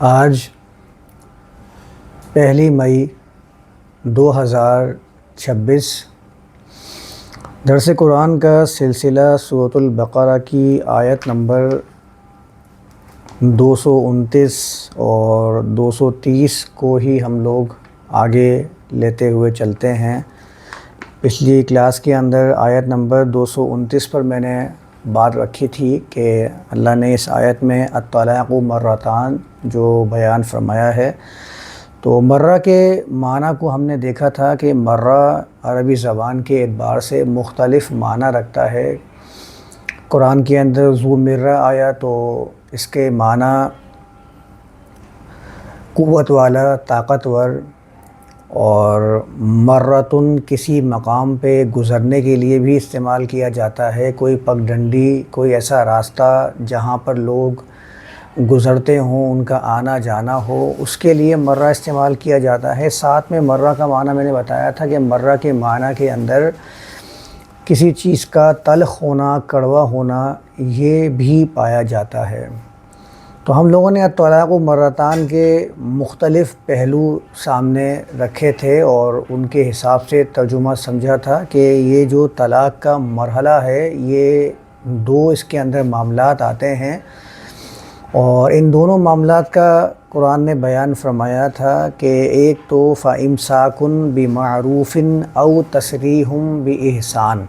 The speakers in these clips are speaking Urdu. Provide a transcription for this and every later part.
آج 1 مئی 2026 درس قرآن کا سلسلہ سورۃ البقرہ کی آیت نمبر 229 اور 230 کو ہی ہم لوگ آگے لیتے ہوئے چلتے ہیں۔ پچھلی کلاس کے اندر آیت نمبر 229 پر میں نے بات رکھی تھی کہ اللہ نے اس آیت میں الطلاق مرتان جو بیان فرمایا ہے، تو مرہ کے معنی کو ہم نے دیکھا تھا کہ مرہ عربی زبان کے اعتبار سے مختلف معنی رکھتا ہے۔ قرآن کے اندر ذو مرہ آیا تو اس کے معنی قوت والا، طاقتور، اور مرتن کسی مقام پہ گزرنے کے لیے بھی استعمال کیا جاتا ہے۔ کوئی پگڈنڈی، کوئی ایسا راستہ جہاں پر لوگ گزرتے ہوں، ان کا آنا جانا ہو، اس کے لیے مرہ استعمال کیا جاتا ہے۔ ساتھ میں مرہ کا معنی میں نے بتایا تھا کہ مرہ کے معنی کے اندر کسی چیز کا تلخ ہونا، کڑوا ہونا، یہ بھی پایا جاتا ہے۔ تو ہم لوگوں نے الطلاق مرتان کے مختلف پہلو سامنے رکھے تھے اور ان کے حساب سے ترجمہ سمجھا تھا کہ یہ جو طلاق کا مرحلہ ہے، یہ دو اس کے اندر معاملات آتے ہیں، اور ان دونوں معاملات کا قرآن نے بیان فرمایا تھا کہ ایک تو فَإِمْسَاكٌ بِمَعْرُوفٍ أَوْ تَسْرِيحٌ بِإِحْسَانٍ،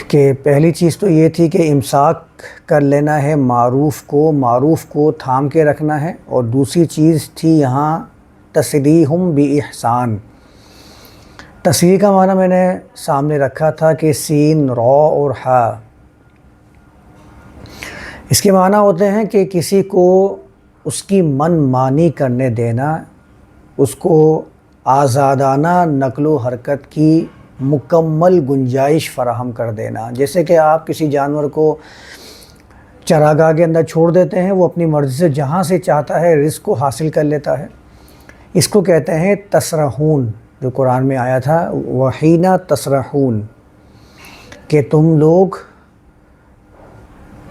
کہ پہلی چیز تو یہ تھی کہ امساک کر لینا ہے معروف کو تھام کے رکھنا ہے، اور دوسری چیز تھی یہاں تسریح بإحسان۔ تسریح کا معنی میں نے سامنے رکھا تھا کہ سین، را اور ہا، اس کے معنی ہوتے ہیں کہ کسی کو اس کی من مانی کرنے دینا، اس کو آزادانہ نقل و حرکت کی مکمل گنجائش فراہم کر دینا۔ جیسے کہ آپ کسی جانور کو چراگاہ کے اندر چھوڑ دیتے ہیں، وہ اپنی مرضی سے جہاں سے چاہتا ہے رزق کو حاصل کر لیتا ہے، اس کو کہتے ہیں تسرحون، جو قرآن میں آیا تھا وحین تسرحون، کہ تم لوگ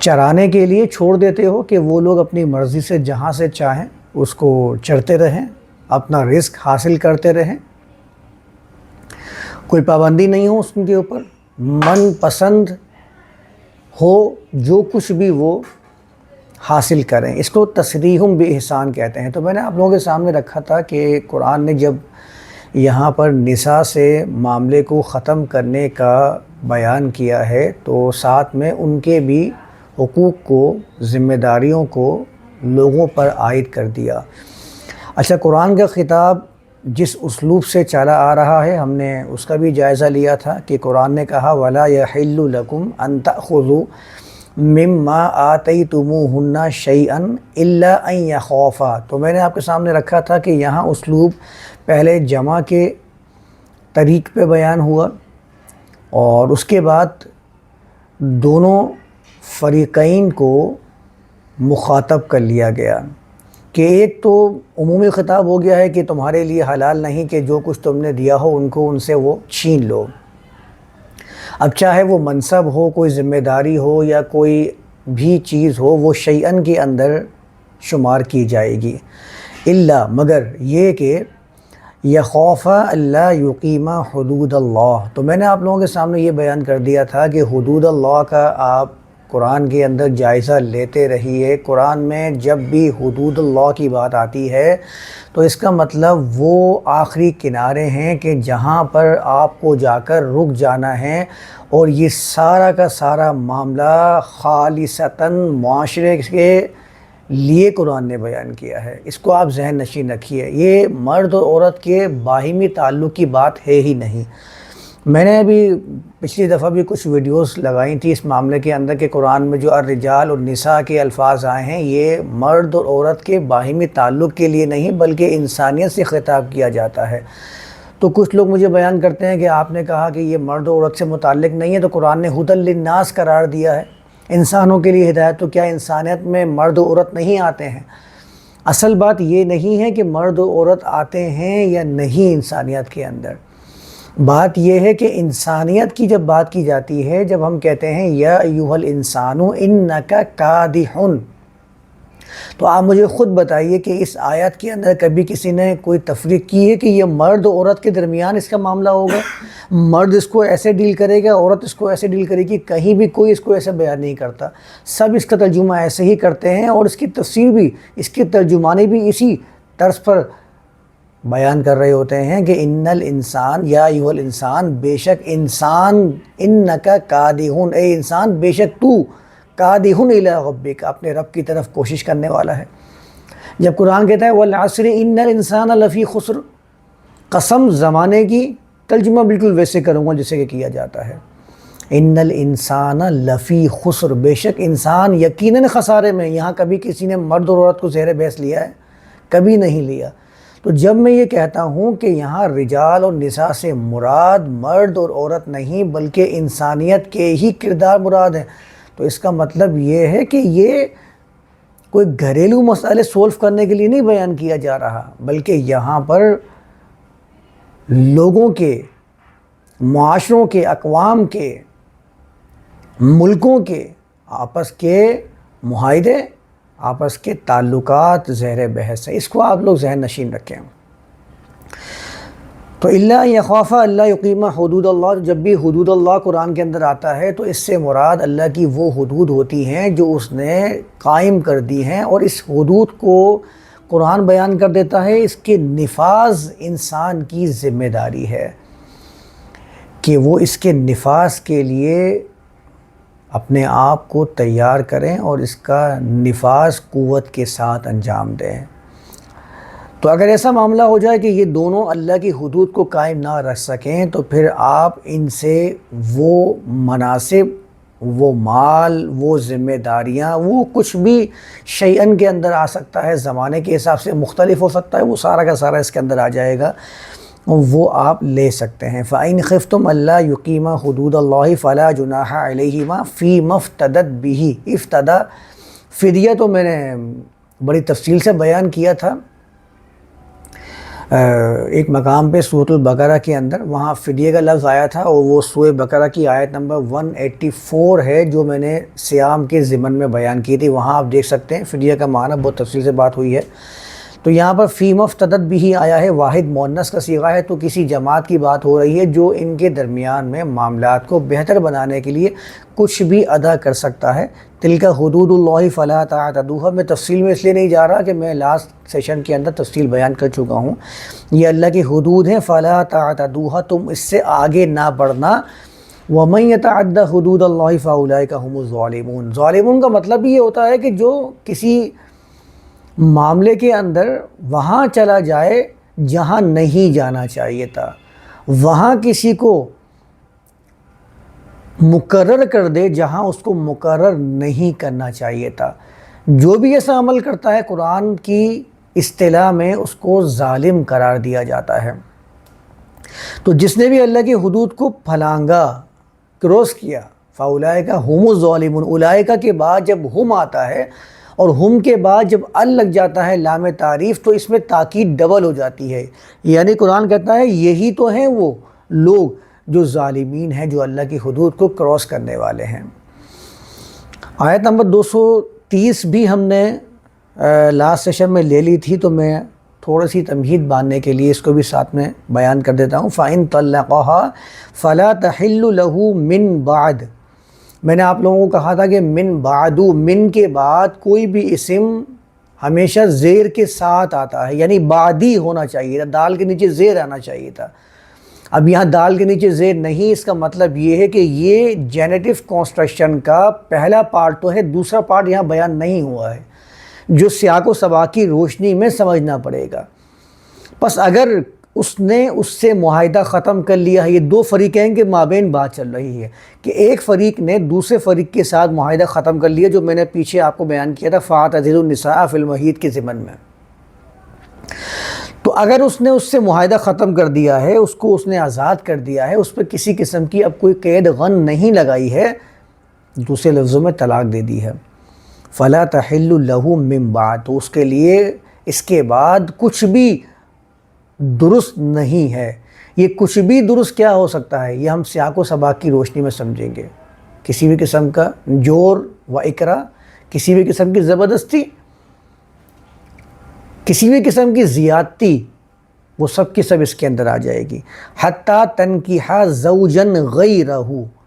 چرانے کے لیے چھوڑ دیتے ہو کہ وہ لوگ اپنی مرضی سے جہاں سے چاہیں اس کو چرتے رہیں، اپنا رزق حاصل کرتے رہیں، کوئی پابندی نہیں ہو اس کے اوپر، من پسند ہو جو کچھ بھی وہ حاصل کریں، اس کو تسریح بإحسان کہتے ہیں۔ تو میں نے آپ لوگوں کے سامنے رکھا تھا کہ قرآن نے جب یہاں پر نساء سے معاملے کو ختم کرنے کا بیان کیا ہے تو ساتھ میں ان کے بھی حقوق کو، ذمہ داریوں کو لوگوں پر عائد کر دیا۔ اچھا، قرآن کا خطاب جس اسلوب سے چلا آ رہا ہے، ہم نے اس کا بھی جائزہ لیا تھا کہ قرآن نے کہا وَلَا يَحِلُّ لَكُمْ أَن تَأْخُذُوا مِمَّا آتَيْتُمُوهُنَّ شَيْئًا إِلَّا أَن يَخَافَا۔ تو میں نے آپ کے سامنے رکھا تھا کہ یہاں اسلوب پہلے جمع کے طریق پہ بیان ہوا، اور اس کے بعد دونوں فریقین کو مخاطب کر لیا گیا کہ ایک تو عمومی خطاب ہو گیا ہے کہ تمہارے لیے حلال نہیں کہ جو کچھ تم نے دیا ہو ان سے وہ چھین لو۔ اب چاہے وہ منصب ہو، کوئی ذمہ داری ہو، یا کوئی بھی چیز ہو، وہ شیئن کے اندر شمار کی جائے گی، الا مگر یہ کہ یخوف اللہ یقیم حدود اللہ۔ تو میں نے آپ لوگوں کے سامنے یہ بیان کر دیا تھا کہ حدود اللہ کا آپ قرآن کے اندر جائزہ لیتے رہیے۔ قرآن میں جب بھی حدود اللہ کی بات آتی ہے تو اس کا مطلب وہ آخری کنارے ہیں کہ جہاں پر آپ کو جا کر رک جانا ہے، اور یہ سارا کا سارا معاملہ خالصتاً معاشرے کے لیے قرآن نے بیان کیا ہے۔ اس کو آپ ذہن نشین رکھیے، یہ مرد اور عورت کے باہمی تعلق کی بات ہے ہی نہیں۔ میں نے ابھی پچھلی دفعہ بھی کچھ ویڈیوز لگائی تھی اس معاملے کے اندر کہ قرآن میں جو الرجال اور نساء کے الفاظ آئے ہیں، یہ مرد اور عورت کے باہمی تعلق کے لیے نہیں بلکہ انسانیت سے خطاب کیا جاتا ہے۔ تو کچھ لوگ مجھے بیان کرتے ہیں کہ آپ نے کہا کہ یہ مرد اور عورت سے متعلق نہیں ہے، تو قرآن نے ھدی للناس قرار دیا ہے، انسانوں کے لیے ہدایت، تو کیا انسانیت میں مرد و عورت نہیں آتے ہیں؟ اصل بات یہ نہیں ہے کہ مرد و عورت آتے ہیں یا نہیں انسانیت کے اندر، بات یہ ہے کہ انسانیت کی جب بات کی جاتی ہے، جب ہم کہتے ہیں یا ایھا الانسان انک کادح، تو آپ مجھے خود بتائیے کہ اس آیت کے اندر کبھی کسی نے کوئی تفریق کی ہے کہ یہ مرد و عورت کے درمیان اس کا معاملہ ہوگا، مرد اس کو ایسے ڈیل کرے گا، عورت اس کو ایسے ڈیل کرے گی؟ کہیں بھی کوئی اس کو ایسے بیان نہیں کرتا، سب اس کا ترجمہ ایسے ہی کرتے ہیں، اور اس کی تفسیر بھی، اس کی ترجمانی بھی اسی طرز پر بیان کر رہے ہوتے ہیں کہ ان الانسان یا ایھا الانسان، بے شک انسان، انک کادح، اے انسان بے شک تو کادح الی ربک، اپنے رب کی طرف کوشش کرنے والا ہے۔ جب قرآن کہتا ہے والعصر ان الانسان لفی خسر، قسم زمانے کی، ترجمہ بالکل ویسے کروں گا جیسے کہ کیا جاتا ہے، ان الانسان لفی خسر، بے شک انسان یقیناً خسارے میں۔ یہاں کبھی کسی نے مرد اور عورت کو زیر بحث لیا ہے؟ کبھی نہیں لیا۔ تو جب میں یہ کہتا ہوں کہ یہاں رجال اور نساء سے مراد مرد اور عورت نہیں بلکہ انسانیت کے ہی کردار مراد ہیں، تو اس کا مطلب یہ ہے کہ یہ کوئی گھریلو مسئلے سولف کرنے کے لیے نہیں بیان کیا جا رہا، بلکہ یہاں پر لوگوں کے، معاشروں کے، اقوام کے، ملکوں کے آپس کے معاہدے، آپس کے تعلقات زیر بحث ہے۔ اس کو آپ لوگ ذہن نشین رکھیں۔ تو اللہ یخاف اللہ یقیم حدود اللہ، جب بھی حدود اللہ قرآن کے اندر آتا ہے تو اس سے مراد اللہ کی وہ حدود ہوتی ہیں جو اس نے قائم کر دی ہیں، اور اس حدود کو قرآن بیان کر دیتا ہے، اس کے نفاذ انسان کی ذمہ داری ہے کہ وہ اس کے نفاذ کے لیے اپنے آپ کو تیار کریں اور اس کا نفاذ قوت کے ساتھ انجام دیں۔ تو اگر ایسا معاملہ ہو جائے کہ یہ دونوں اللہ کی حدود کو قائم نہ رکھ سکیں تو پھر آپ ان سے وہ مناسب، وہ مال، وہ ذمہ داریاں، وہ کچھ بھی شیئن کے اندر آ سکتا ہے، زمانے کے حساب سے مختلف ہو سکتا ہے، وہ سارا کا سارا اس کے اندر آ جائے گا، وہ آپ لے سکتے ہیں۔ فَإِنْ خِفْتُمْ أَلَّا يُقِيمَا حُدُودَ اللَّهِ فَلَا جُنَاحَ عَلَيْهِمَا فِي مَا افْتَدَتْ بِهِ۔ افتدا، فدیہ تو میں نے بڑی تفصیل سے بیان کیا تھا ایک مقام پہ سورۃ البقرہ کے اندر، وہاں فدیہ کا لفظ آیا تھا، اور وہ سورۃ بقرہ کی آیت نمبر 184 ہے جو میں نے صیام کے ضمن میں بیان کی تھی، وہاں آپ دیکھ سکتے ہیں فدیہ کا معنی بہت تفصیل سے بات ہوئی ہے۔ تو یہاں پر فی مفتدت بھی آیا ہے، واحد مؤنث کا صیغہ ہے، تو کسی جماعت کی بات ہو رہی ہے جو ان کے درمیان میں معاملات کو بہتر بنانے کے لیے کچھ بھی ادا کر سکتا ہے۔ تلک حدود اللہ فلا تعتدوها، میں تفصیل میں اس لیے نہیں جا رہا کہ میں لاسٹ سیشن کے اندر تفصیل بیان کر چکا ہوں، یہ اللہ کی حدود ہیں، فلا تعتدوها، تم اس سے آگے نہ بڑھنا۔ وَمَن يَتَعَدَّ حُدُودَ اللَّهِ فَأُولَٰئِكَ هُمُ الظَّالِمُونَ، ظالمون کا مطلب یہ ہوتا ہے کہ جو کسی معاملے کے اندر وہاں چلا جائے جہاں نہیں جانا چاہیے تھا، وہاں کسی کو مقرر کر دے جہاں اس کو مقرر نہیں کرنا چاہیے تھا۔ جو بھی ایسا عمل کرتا ہے قرآن کی اصطلاح میں اس کو ظالم قرار دیا جاتا ہے۔ تو جس نے بھی اللہ کی حدود کو پھلانگا، کراس کیا، فَأُولَٰئِكَ هُمُ الظَّالِمُونَ، اولئک کے بعد جب ہم آتا ہے اور ہم کے بعد جب ال لگ جاتا ہے لام تعریف، تو اس میں تاکید ڈبل ہو جاتی ہے، یعنی قرآن کہتا ہے یہی تو ہیں وہ لوگ جو ظالمین ہیں، جو اللہ کی حدود کو کراس کرنے والے ہیں۔ آیت نمبر 230 بھی ہم نے لاسٹ سیشن میں لے لی تھی، تو میں تھوڑی سی تمہید باندھنے کے لیے اس کو بھی ساتھ میں بیان کر دیتا ہوں۔ فَإِن طَلَّقَهَا فَلَا تَحِلُّ لَهُ مِن بَعْدُ، میں نے آپ لوگوں کو کہا تھا کہ من بعدو، من کے بعد کوئی بھی اسم ہمیشہ زیر کے ساتھ آتا ہے، یعنی بعدی ہونا چاہیے تھا، دال کے نیچے زیر آنا چاہیے تھا۔ اب یہاں دال کے نیچے زیر نہیں، اس کا مطلب یہ ہے کہ یہ جینیٹو کنسٹرکشن کا پہلا پارٹ تو ہے، دوسرا پارٹ یہاں بیان نہیں ہوا ہے، جو سیاق و سباق کی روشنی میں سمجھنا پڑے گا۔ پس اگر اس نے اس سے معاہدہ ختم کر لیا ہے، یہ دو فریقین کے مابین بات چل رہی ہے کہ ایک فریق نے دوسرے فریق کے ساتھ معاہدہ ختم کر لیا، جو میں نے پیچھے آپ کو بیان کیا تھا فَاعْتَزِلُوا النِّسَاءَ فِی الْمَحِیض کے ضمن میں۔ تو اگر اس نے اس سے معاہدہ ختم کر دیا ہے، اس کو اس نے آزاد کر دیا ہے، اس پہ کسی قسم کی اب کوئی قید غن نہیں لگائی ہے، دوسرے لفظوں میں طلاق دے دی ہے، فَلَا تَحِلُّ لَهُ مِن بَعْدُ، تو اس کے لیے اس کے بعد کچھ بھی درست نہیں ہے۔ یہ کچھ بھی درست کیا ہو سکتا ہے، یہ ہم سیاق و سباق کی روشنی میں سمجھیں گے۔ کسی بھی قسم کا جور و اکراہ، کسی بھی قسم کی زبردستی، کسی بھی قسم کی زیادتی وہ سب کی سب اس کے اندر آ جائے گی. حتیٰ تنکیحا زوجن غیرہ،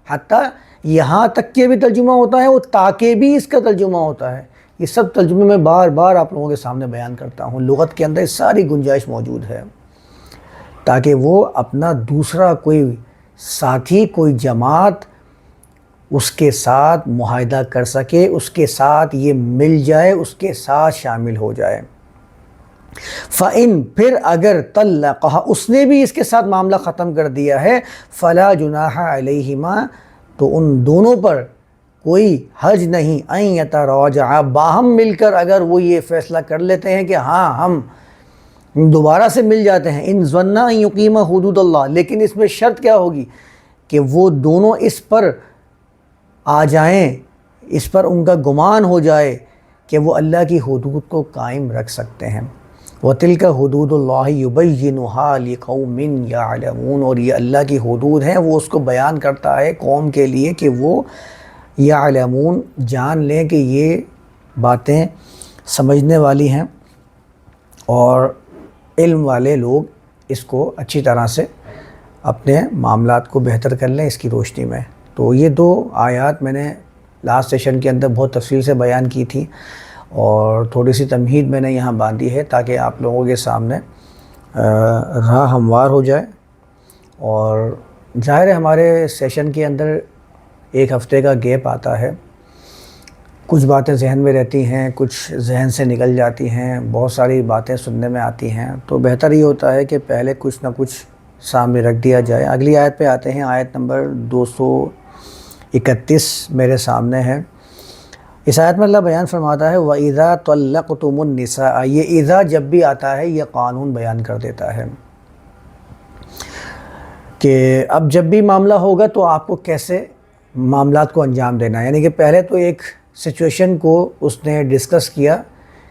حتیٰ یہاں تک کہ بھی ترجمہ ہوتا ہے، وہ تاکہ بھی اس کا ترجمہ ہوتا ہے. یہ سب ترجمے میں بار بار آپ لوگوں کے سامنے بیان کرتا ہوں. لغت کے اندر اس ساری گنجائش موجود ہے تاکہ وہ اپنا دوسرا کوئی ساتھی، کوئی جماعت اس کے ساتھ معاہدہ کر سکے، اس کے ساتھ یہ مل جائے، اس کے ساتھ شامل ہو جائے. فَإِن، پھر اگر طلقها، اس نے بھی اس کے ساتھ معاملہ ختم کر دیا ہے، فَلَا جُنَاحَ عَلَيْهِمَا، تو ان دونوں پر کوئی حرج نہیں، أَن يَتَرَاجَعَا، باہم مل کر اگر وہ یہ فیصلہ کر لیتے ہیں کہ ہاں ہم دوبارہ سے مل جاتے ہیں. ان ظنّا ان یقیما حدود اللہ، لیکن اس میں شرط کیا ہوگی کہ وہ دونوں اس پر آ جائیں، اس پر ان کا گمان ہو جائے کہ وہ اللہ کی حدود کو قائم رکھ سکتے ہیں. وَتِلْكَ حُدُودُ اللَّهِ يُبَيِّنُهَا لِقَوْمٍ يَعْلَمُونَ، اور یہ اللہ کی حدود ہیں، وہ اس کو بیان کرتا ہے قوم کے لیے کہ وہ یعلمون، جان لیں کہ یہ باتیں سمجھنے والی ہیں اور علم والے لوگ اس کو اچھی طرح سے اپنے معاملات کو بہتر کر لیں اس کی روشنی میں. تو یہ دو آیات میں نے لاسٹ سیشن کے اندر بہت تفصیل سے بیان کی تھی اور تھوڑی سی تمہید میں نے یہاں باندھی ہے تاکہ آپ لوگوں کے سامنے راہ ہموار ہو جائے. اور ظاہر ہے ہمارے سیشن کے اندر ایک ہفتے کا گیپ آتا ہے، کچھ باتیں ذہن میں رہتی ہیں، کچھ ذہن سے نکل جاتی ہیں، بہت ساری باتیں سننے میں آتی ہیں، تو بہتر یہ ہوتا ہے کہ پہلے کچھ نہ کچھ سامنے رکھ دیا جائے. اگلی آیت پہ آتے ہیں، آیت نمبر 231 میرے سامنے ہے. اس آیت میں اللہ بیان فرماتا ہے وَإِذَا طَلَّقْتُمُ النِّسَاءَ، یہ اذا جب بھی آتا ہے یہ قانون بیان کر دیتا ہے کہ اب جب بھی معاملہ ہوگا تو آپ کو کیسے معاملات کو انجام دینا ہے. یعنی کہ پہلے تو ایک سچویشن کو اس نے ڈسکس کیا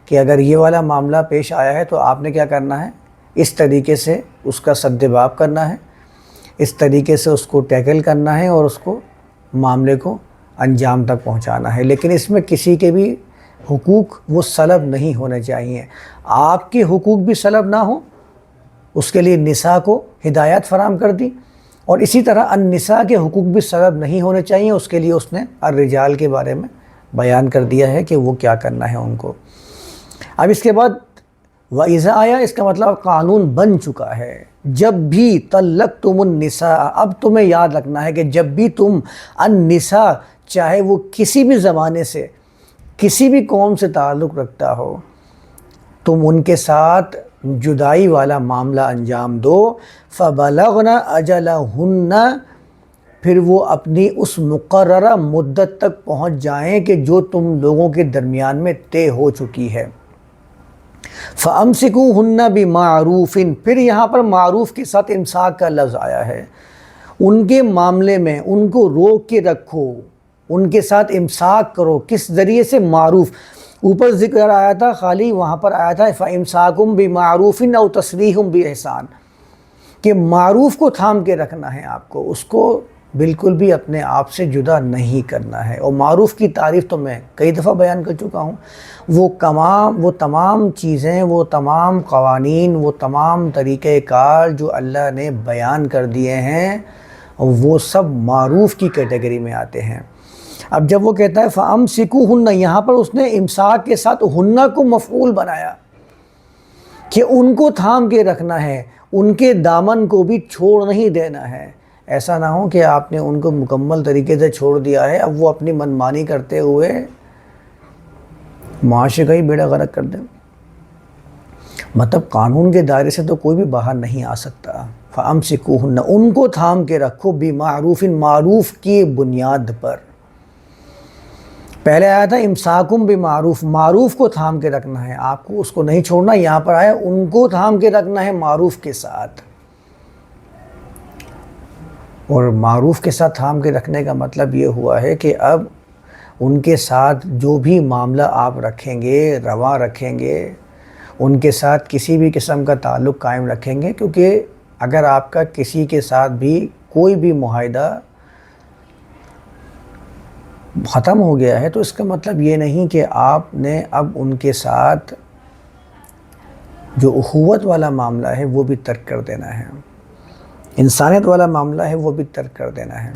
کہ اگر یہ والا معاملہ پیش آیا ہے تو آپ نے کیا کرنا ہے، اس طریقے سے اس کا سدباب کرنا ہے، اس طریقے سے اس کو ٹیکل کرنا ہے اور اس کو معاملے کو انجام تک پہنچانا ہے. لیکن اس میں کسی کے بھی حقوق وہ سلب نہیں ہونے چاہیے. آپ کے حقوق بھی سلب نہ ہوں، اس کے لیے نساء کو ہدایات فراہم کر دی، اور اسی طرح النساء کے حقوق بھی سلب نہیں ہونے چاہیے. اس کے لیے اس نے الرجال کے بارے میں بیان کر دیا ہے کہ وہ کیا کرنا ہے ان کو. اب اس کے بعد وَإِذَا آیا، اس کا مطلب قانون بن چکا ہے. جب بھی طلقتم النساء، اب تمہیں یاد رکھنا ہے کہ جب بھی تم النساء، چاہے وہ کسی بھی زمانے سے کسی بھی قوم سے تعلق رکھتا ہو، تم ان کے ساتھ جدائی والا معاملہ انجام دو، فَبَلَغْنَ أَجَلَهُنَّ، پھر وہ اپنی اس مقررہ مدت تک پہنچ جائیں کہ جو تم لوگوں کے درمیان میں طے ہو چکی ہے. فَأَمْسِكُوهُنَّ بِمَعْرُوفٍ، پھر یہاں پر معروف کے ساتھ امساک کا لفظ آیا ہے. ان کے معاملے میں ان کو روک کے رکھو، ان کے ساتھ امساک کرو. کس ذریعے سے؟ معروف. اوپر ذکر آیا تھا خالی، وہاں پر آیا تھا فَإِمْسَاكُمْ بِمَعْرُوفٍ أَوْ تَسْرِيحٌ بِإِحْسَانٍ، کہ معروف کو تھام کے رکھنا ہے آپ کو، اس کو بالکل بھی اپنے آپ سے جدا نہیں کرنا ہے. اور معروف کی تعریف تو میں کئی دفعہ بیان کر چکا ہوں. وہ تمام چیزیں، وہ تمام قوانین، وہ تمام طریقہ کار جو اللہ نے بیان کر دیے ہیں، وہ سب معروف کی کیٹیگری میں آتے ہیں. اب جب وہ کہتا ہے فَأَمْسِكُوهُنَّ، یہاں پر اس نے امساک کے ساتھ ہنہ کو مفعول بنایا کہ ان کو تھام کے رکھنا ہے، ان کے دامن کو بھی چھوڑ نہیں دینا ہے. ایسا نہ ہو کہ آپ نے ان کو مکمل طریقے سے چھوڑ دیا ہے، اب وہ اپنی منمانی کرتے ہوئے معاشرے کا ہی بیڑا غرق کر دیں. مطلب قانون کے دائرے سے تو کوئی بھی باہر نہیں آ سکتا. فَأَمْسِكُوهُنَّ، ان کو تھام کے رکھو، بِمَعْرُوفٍ، معروف کی بنیاد پر. پہلے آیا تھا امساکم بمعروف، معروف کو تھام کے رکھنا ہے، آپ کو اس کو نہیں چھوڑنا. یہاں پر آیا ان کو تھام کے رکھنا ہے معروف کے ساتھ. اور معروف کے ساتھ تھام کے رکھنے کا مطلب یہ ہوا ہے کہ اب ان کے ساتھ جو بھی معاملہ آپ رکھیں گے، رواں رکھیں گے، ان کے ساتھ کسی بھی قسم کا تعلق قائم رکھیں گے. کیونکہ اگر آپ کا کسی کے ساتھ بھی کوئی بھی معاہدہ ختم ہو گیا ہے تو اس کا مطلب یہ نہیں کہ آپ نے اب ان کے ساتھ جو اخوت والا معاملہ ہے وہ بھی ترک کر دینا ہے، انسانیت والا معاملہ ہے وہ بھی ترک کر دینا ہے۔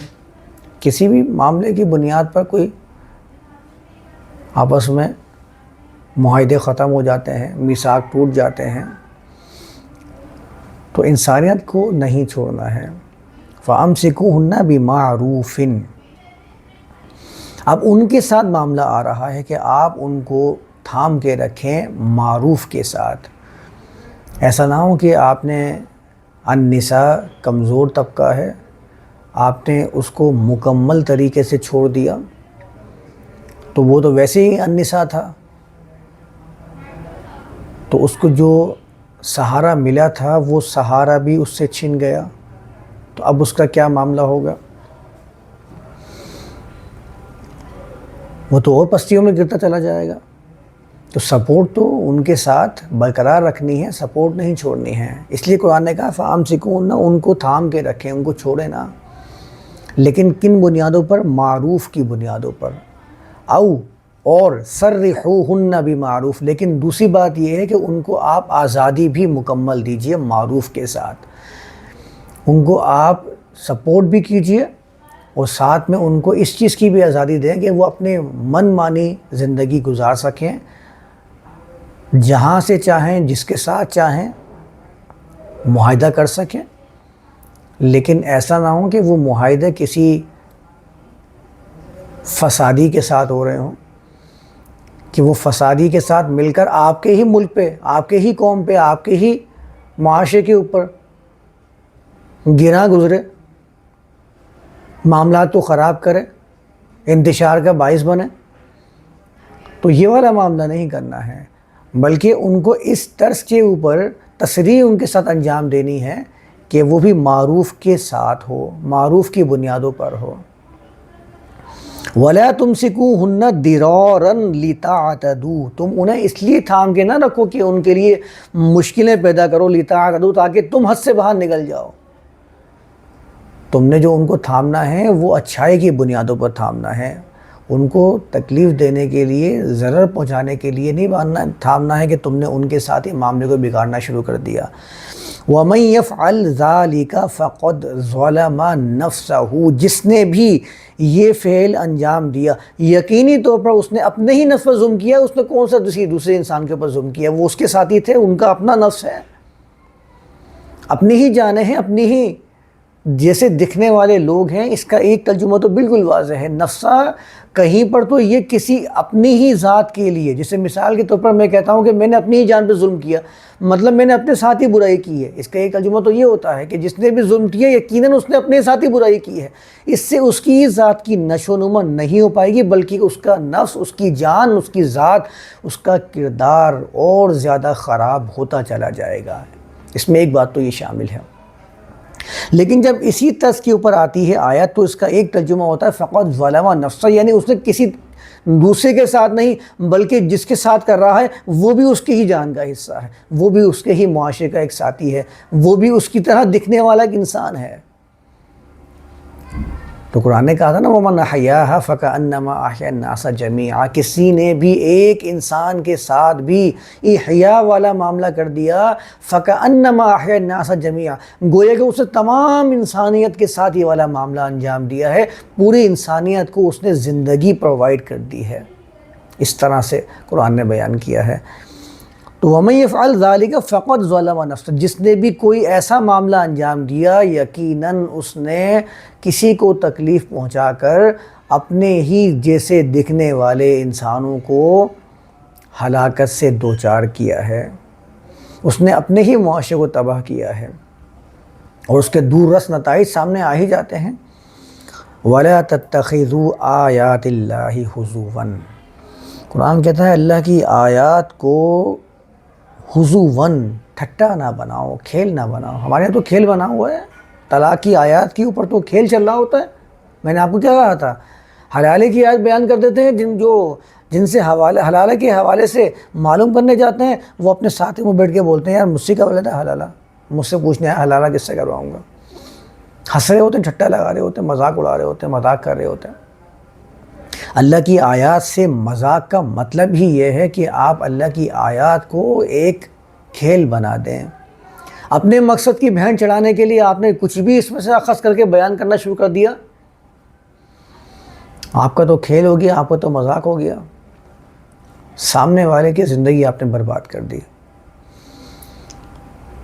کسی بھی معاملے کی بنیاد پر کوئی آپس میں معاہدے ختم ہو جاتے ہیں، میثاق ٹوٹ جاتے ہیں، تو انسانیت کو نہیں چھوڑنا ہے۔ فَأَمْسِكُوهُنَّ بِمَعْرُوفٍ۔ اب ان کے ساتھ معاملہ آ رہا ہے کہ آپ ان کو تھام کے رکھیں معروف کے ساتھ۔ ایسا نہ ہو کہ آپ نے النساء کمزور طبقہ ہے، آپ نے اس کو مکمل طریقے سے چھوڑ دیا، تو وہ تو ویسے ہی النساء تھا، تو اس کو جو سہارا ملا تھا وہ سہارا بھی اس سے چھن گیا، تو اب اس کا کیا معاملہ ہوگا؟ وہ تو اور پستیوں میں گرتا چلا جائے گا۔ تو سپورٹ تو ان کے ساتھ برقرار رکھنی ہے، سپورٹ نہیں چھوڑنی ہے۔ اس لیے قرآن نے کہا فَأَمْسِكُوهُنَّ، ان کو تھام کے رکھیں، ان کو چھوڑیں نہ، لیکن کن بنیادوں پر؟ معروف کی بنیادوں پر۔ اور سَرِّحُوهُنَّ بِمَعْرُوف، لیکن دوسری بات یہ ہے کہ ان کو آپ آزادی بھی مکمل دیجئے معروف کے ساتھ، ان کو آپ سپورٹ بھی کیجئے اور ساتھ میں ان کو اس چیز کی بھی آزادی دیں کہ وہ اپنے من مانی زندگی گزار سکیں، جہاں سے چاہیں، جس کے ساتھ چاہیں معاہدہ کر سکیں، لیکن ایسا نہ ہو کہ وہ معاہدے کسی فسادی کے ساتھ ہو رہے ہوں، کہ وہ فسادی کے ساتھ مل کر آپ کے ہی ملک پہ، آپ کے ہی قوم پہ، آپ کے ہی معاشرے کے اوپر گراں گزرے، معاملات کو خراب کرے، انتشار کا باعث بنے۔ تو یہ والا معاملہ نہیں کرنا ہے، بلکہ ان کو اس طرز کے اوپر تصریح ان کے ساتھ انجام دینی ہے کہ وہ بھی معروف کے ساتھ ہو، معروف کی بنیادوں پر ہو۔ وَلَا تُمْسِكُوهُنَّ ضِرَارًا لِتَعْتَدُوا، تم انہیں اس لیے تھام کے نہ رکھو کہ ان کے لیے مشکلیں پیدا کرو، لِتَعْتَدُوا، تاکہ تم حد سے باہر نکل جاؤ۔ تم نے جو ان کو تھامنا ہے وہ اچھائی کی بنیادوں پر تھامنا ہے، ان کو تکلیف دینے کے لیے، ضرر پہنچانے کے لیے نہیں تھامنا ہے کہ تم نے ان کے ساتھ ہی معاملے کو بگاڑنا شروع کر دیا۔ وَمَن يَفْعَلْ ذَلِكَ فَقَدْ ظَلَمَ نَفْسَهُ، جس نے بھی یہ فعل انجام دیا یقینی طور پر اس نے اپنے ہی نفس پر ظلم کیا۔ اس نے کون سا دوسرے انسان کے اوپر ظلم کیا؟ وہ اس کے ساتھی تھے، ان کا اپنا نفس ہے، اپنی ہی جانیں ہیں، اپنی ہی جیسے دکھنے والے لوگ ہیں۔ اس کا ایک ترجمہ تو بالکل واضح ہے، نفسہ کہیں پر تو یہ کسی اپنی ہی ذات کے لیے، جیسے مثال کے طور پر میں کہتا ہوں کہ میں نے اپنی ہی جان پہ ظلم کیا، مطلب میں نے اپنے ساتھ ہی برائی کی ہے۔ اس کا ایک ترجمہ تو یہ ہوتا ہے کہ جس نے بھی ظلم کیا یقیناً اس نے اپنے ساتھ ہی برائی کی ہے، اس سے اس کی ذات کی نشو و نما نہیں ہو پائے گی، بلکہ اس کا نفس، اس کی جان، اس کی ذات، اس کا کردار اور زیادہ خراب ہوتا چلا جائے گا۔ اس میں ایک بات تو یہ شامل ہے۔ لیکن جب اسی طرز کے اوپر آتی ہے آیت تو اس کا ایک ترجمہ ہوتا ہے فقط ظلم نفسہ، یعنی اس نے کسی دوسرے کے ساتھ نہیں بلکہ جس کے ساتھ کر رہا ہے وہ بھی اس کی ہی جان کا حصہ ہے، وہ بھی اس کے ہی معاشرے کا ایک ساتھی ہے، وہ بھی اس کی طرح دکھنے والا ایک انسان ہے۔ تو قرآن نے کہا تھا نا وَمَنْ أَحْيَاهَا فَكَأَنَّمَا أَحْيَا النَّاسَ جَمِيعًا، کسی نے بھی ایک انسان کے ساتھ بھی احیاء والا معاملہ کر دیا، فَكَأَنَّمَا أَحْيَا النَّاسَ جَمِيعًا، گویا کہ اس نے تمام انسانیت کے ساتھ یہ والا معاملہ انجام دیا ہے، پوری انسانیت کو اس نے زندگی پرووائڈ کر دی ہے۔ اس طرح سے قرآن نے بیان کیا ہے۔ تو وَمَن يَفْعَلْ ذَلِكَ فَقَدْ ظَلَمَ نَفْسَهُ، جس نے بھی کوئی ایسا معاملہ انجام دیا یقیناً اس نے کسی کو تکلیف پہنچا کر اپنے ہی جیسے دکھنے والے انسانوں کو ہلاکت سے دوچار کیا ہے، اس نے اپنے ہی معاشرے کو تباہ کیا ہے، اور اس کے دور رس نتائج سامنے آ ہی جاتے ہیں۔ وَلَا تَتَّخِذُوا آیَاتِ اللَّهِ هُزُوًا، قرآن کہتا ہے اللہ کی آیات کو ہزواً، ٹھٹا نہ بناؤ، کھیل نہ بناؤ۔ ہمارے یہاں تو کھیل بنا ہوا ہے، طلاق کی آیات کے اوپر تو کھیل چل رہا ہوتا ہے۔ میں نے آپ کو کیا کہا تھا، حلالے کی آیت بیان کر دیتے ہیں، جن سے حلالہ کے حوالے سے معلوم کرنے جاتے ہیں وہ اپنے ساتھی میں بیٹھ کے بولتے ہیں یار مجھ سے کیا بولتا ہے حلالہ، مجھ سے پوچھنے ہے حلالہ کس سے کرواؤں گا۔ ہنس رہے ہوتے ہیں، ٹھٹا لگا رہے ہوتے ہیں، مذاق اڑا رہے ہوتے ہیں، مذاق کر رہے ہوتے ہیں۔ اللہ کی آیات سے مذاق کا مطلب ہی یہ ہے کہ آپ اللہ کی آیات کو ایک کھیل بنا دیں. اپنے مقصد کی بھینٹ چڑھانے کے لیے آپ نے کچھ بھی اس میں سے اخذ کر کے بیان کرنا شروع کر دیا. آپ کا تو کھیل ہو گیا, آپ کا تو مذاق ہو گیا, سامنے والے کی زندگی آپ نے برباد کر دی.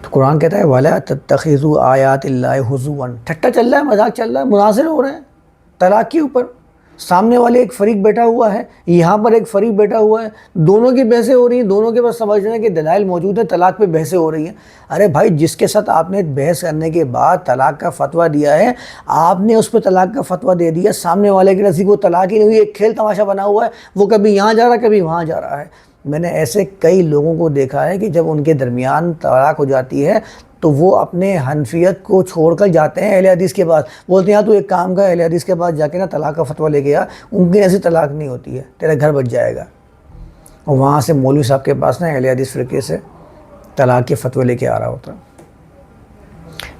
تو قرآن کہتا ہے وَلَا تَتَّخِذُوا آیَاتِ اللَّهِ هُزُوًا, ٹھٹا چل رہا ہے, مذاق چل رہا ہے, مناظر ہو رہے ہیں طلاق کے اوپر. سامنے والے ایک فریق بیٹھا ہوا ہے, یہاں پر ایک فریق بیٹھا ہوا ہے, دونوں کی بحثیں ہو رہی ہیں, دونوں کے پاس سمجھنے کے دلائل موجود ہیں, طلاق پہ بحثیں ہو رہی ہیں. ارے بھائی, جس کے ساتھ آپ نے بحث کرنے کے بعد طلاق کا فتویٰ دیا ہے, آپ نے اس پہ طلاق کا فتویٰ دے دیا, سامنے والے کے نزدیک وہ طلاق ہی نہیں ہوئی, ایک کھیل تماشا بنا ہوا ہے, وہ کبھی یہاں جا رہا ہے کبھی وہاں جا رہا ہے. میں نے ایسے کئی لوگوں کو دیکھا ہے کہ جب ان کے درمیان طلاق ہو جاتی ہے تو وہ اپنے حنفیت کو چھوڑ کر جاتے ہیں اہل حدیث کے پاس, بولتے ہیں تو ایک کام کا اہل حدیث کے پاس جا کے نا طلاق کا فتویٰ لے کے آ, ان کی ایسی طلاق نہیں ہوتی ہے, تیرا گھر بچ جائے گا. اور وہاں سے مولوی صاحب کے پاس نا اہل حدیث فرقے سے طلاق کے فتوے لے کے آ رہا ہوتا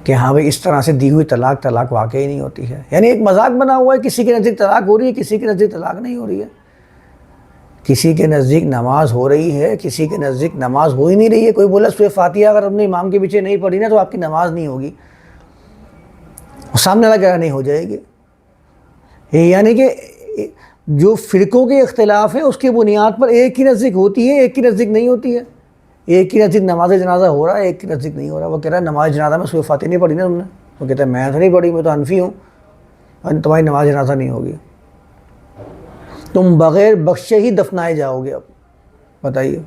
کہ ہاں بھائی اس طرح سے دی ہوئی طلاق واقعی نہیں ہوتی ہے. یعنی ایک مذاق بنا ہوا ہے, کسی کے نزدیک طلاق ہو رہی ہے, کسی کے نزدیک طلاق نہیں ہو رہی ہے, کسی کے نزدیک نماز ہو رہی ہے, کسی کے نزدیک نماز ہو ہی نہیں رہی ہے. کوئی بولا سورہ فاتحہ اگر اپنے امام کے پیچھے نہیں پڑھی نا تو آپ کی نماز نہیں ہوگی, سامنے والا کہہ نہیں ہو جائے گی. یعنی کہ جو فرقوں کے اختلاف ہے اس کی بنیاد پر ایک کی نزدیک ہوتی ہے, ایک کی نزدیک نہیں ہوتی ہے. ایک کی نزدیک نماز جنازہ ہو رہا ہے, ایک کی نزدیک نہیں ہو رہا. وہ کہہ رہا ہے نماز جنازہ میں سورہ فاتحہ نہیں پڑھی نا تم نے, وہ کہتا ہے میں تو نہیں پڑھی, میں تو حنفی ہوں, اور تمہاری نماز جنازہ نہیں ہوگی, تم بغیر بخشے ہی دفنائے جاؤ گے. اب بتائیے,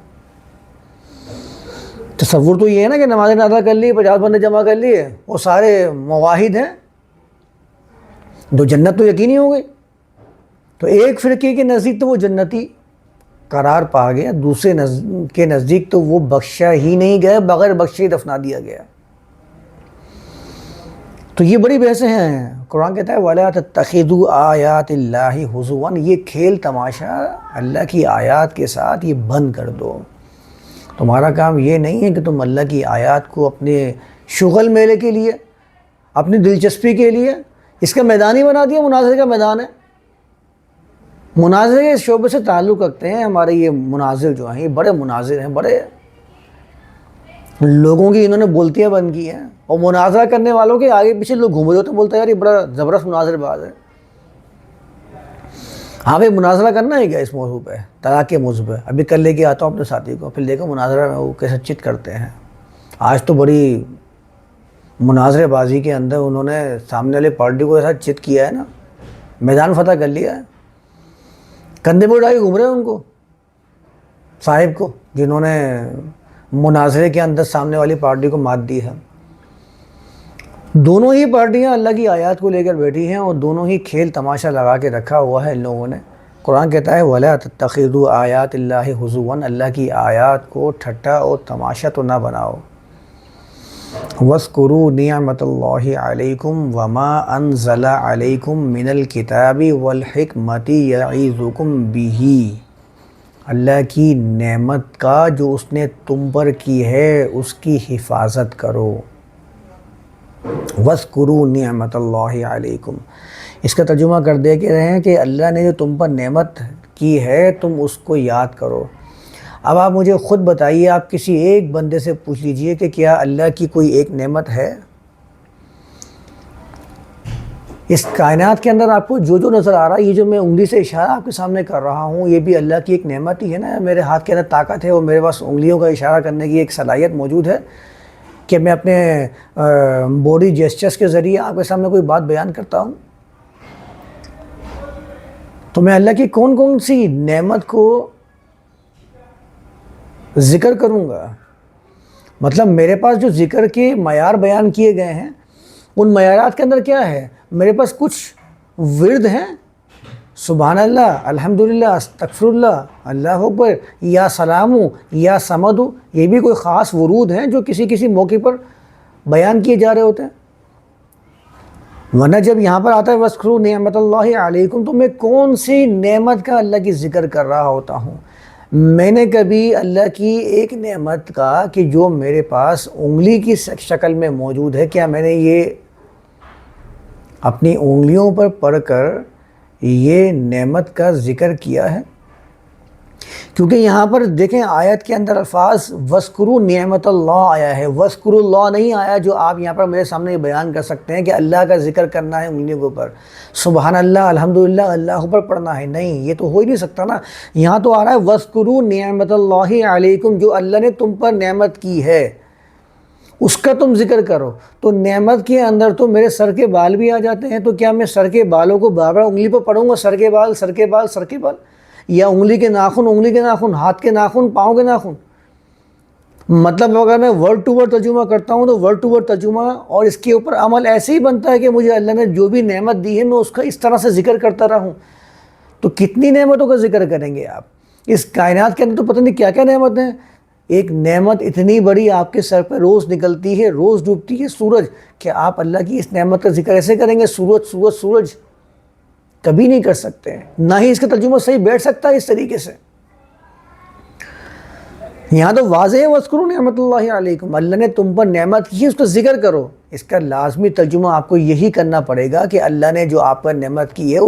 تصور تو یہ ہے نا کہ نماز جنازہ کر لی, 50 بندے جمع کر لیے, وہ سارے مواحد ہیں, تو جنت تو یقینی ہو گئی. تو ایک فرقے کے نزدیک تو وہ جنتی قرار پا گیا, دوسرے کے نزدیک تو وہ بخشا ہی نہیں گیا, بغیر بخشے ہی دفنا دیا گیا. تو یہ بڑی بحثیں ہیں. قرآن کہتا ہے وَلَا تَتَّخِذُوا آیَاتِ اللَّهِ هُزُوًا, یہ کھیل تماشا اللہ کی آیات کے ساتھ یہ بند کر دو. تمہارا کام یہ نہیں ہے کہ تم اللہ کی آیات کو اپنے شغل میلے کے لیے, اپنی دلچسپی کے لیے اس کا میدان ہی بنا دیا. مناظرے کا میدان ہے, مناظرے کے شعبے سے تعلق رکھتے ہیں ہمارے یہ مناظر جو ہیں, یہ بڑے مناظر ہیں, بڑے لوگوں کی انہوں نے بولتیاں بند کی ہیں, اور مناظرہ کرنے والوں کے آگے پیچھے لوگ گھوم رہے ہوتے ہیں, بولتے ہیں یار یہ بڑا زبردست مناظر باز ہے. ہاں بھائی مناظرہ کرنا ہے کیا اس موضوع پہ, طلاق کے موضوع پہ؟ ابھی کل لے کے آتا ہوں اپنے ساتھی کو, پھر دیکھو مناظرہ میں وہ کیسے چت کرتے ہیں. آج تو بڑی مناظرے بازی کے اندر انہوں نے سامنے والے پارٹی کو ایسا چت کیا ہے نا, میدان فتح کر لیا ہے. کندھے پہ اٹھا کے گھوم رہے ہیں ان کو, صاحب کو, جنہوں نے مناظرے کے اندر سامنے والی پارٹی کو مات دی ہے. دونوں ہی پارٹیاں اللہ کی آیات کو لے کر بیٹھی ہیں, اور دونوں ہی کھیل تماشا لگا کے رکھا ہوا ہے ان لوگوں نے. قرآن کہتا ہے وَلَا تَتَّخِذُوا آیَاتِ اللَّهِ هُزُوًا, اللہ کی آیات کو ٹھٹا اور تماشا تو نہ بناؤ. وَاذْكُرُوا نِعْمَةَ اللَّهِ عَلَيْكُمْ وَمَا أَنزَلَ عَلَيْكُمْ مِنَ الْكِتَابِ وَالْحِكْمَةِ يَعِظُكُمْ بِهِ, اللہ کی نعمت کا جو اس نے تم پر کی ہے اس کی حفاظت کرو. وَاذْكُرُوا نِعْمَةَ اللَّهِ عَلَيْكُمْ, اس کا ترجمہ کر دے کے رہے ہیں کہ اللہ نے جو تم پر نعمت کی ہے تم اس کو یاد کرو. اب آپ مجھے خود بتائیے, آپ کسی ایک بندے سے پوچھ لیجئے کہ کیا اللہ کی کوئی ایک نعمت ہے اس کائنات کے اندر؟ آپ کو جو جو نظر آ رہا ہے, یہ جو میں انگلی سے اشارہ آپ کے سامنے کر رہا ہوں, یہ بھی اللہ کی ایک نعمت ہی ہے نا. میرے ہاتھ کے اندر طاقت ہے اور میرے پاس انگلیوں کا اشارہ کرنے کی ایک صلاحیت موجود ہے کہ میں اپنے باڈی جیسچرز کے ذریعے آپ کے سامنے کوئی بات بیان کرتا ہوں. تو میں اللہ کی کون کون سی نعمت کو ذکر کروں گا؟ مطلب میرے پاس جو ذکر کے معیار بیان کیے گئے ہیں ان معیارات کے اندر کیا ہے؟ میرے پاس کچھ ورد ہیں, سبحان اللہ, الحمدللہ, استغفر اللہ, اللہ اکبر, یا سلام, یا سمد, یہ بھی کوئی خاص ورود ہیں جو کسی کسی موقع پر بیان کیے جا رہے ہوتے ہیں. ورنہ جب یہاں پر آتا ہے وَاذْكُرُوا نِعْمَةَ اللَّهِ عَلَيْكُمْ, تو میں کون سی نعمت کا اللہ کی ذکر کر رہا ہوتا ہوں؟ میں نے کبھی اللہ کی ایک نعمت کا کہ جو میرے پاس انگلی کی شکل میں موجود ہے, کیا میں نے یہ اپنی انگلیوں پر پڑھ کر یہ نعمت کا ذکر کیا ہے؟ کیونکہ یہاں پر دیکھیں آیت کے اندر الفاظ وَاذْكُرُوا نعمت اللہ آیا ہے، وَاذْكُرُوا اللہ نہیں آیا، جو آپ یہاں پر میرے سامنے یہ بیان کر سکتے ہیں کہ اللہ کا ذکر کرنا ہے انگلیوں کے اوپر، سبحان اللہ الحمدللہ اللہ اکبر پڑھنا ہے، نہیں، یہ تو ہو ہی نہیں سکتا نا۔ یہاں تو آ رہا ہے وَاذْكُرُوا نعمت اللہ علیکم، جو اللہ نے تم پر نعمت کی ہے اس کا تم ذکر کرو۔ تو نعمت کے اندر تو میرے سر کے بال بھی آ جاتے ہیں، تو کیا میں سر کے بالوں کو بار بار انگلی پر پڑھوں گا، سر کے بال سر کے بال سر کے بال، یا انگلی کے ناخن انگلی کے ناخن، ہاتھ کے ناخن پاؤں کے ناخن؟ مطلب اگر میں ورڈ ٹو ورڈ ترجمہ کرتا ہوں تو ورڈ ٹو ورڈ ترجمہ اور اس کے اوپر عمل ایسے ہی بنتا ہے کہ مجھے اللہ نے جو بھی نعمت دی ہے میں اس کا اس طرح سے ذکر کرتا رہوں۔ تو کتنی نعمتوں کا ذکر کریں گے آپ؟ اس کائنات کے اندر تو پتہ نہیں کیا کیا نعمت ہیں۔ ایک نعمت اتنی بڑی آپ کے سر پہ روز نکلتی ہے، روز ڈوبتی ہے سورج، کہ آپ اللہ کی اس نعمت کا ذکر ایسے کریں گے سورج سورج سورج؟ کبھی نہیں کر سکتے ہیں، نہ ہی اس کا ترجمہ صحیح بیٹھ سکتا ہے اس طریقے سے۔ یہاں تو واضح ہے وَاذْكُرُوا نعمت اللہ علیکم، اللہ نے تم پر نعمت کی ہے اس کا ذکر کرو۔ اس کا لازمی ترجمہ آپ کو یہی کرنا پڑے گا کہ اللہ نے جو آپ پر نعمت کی ہے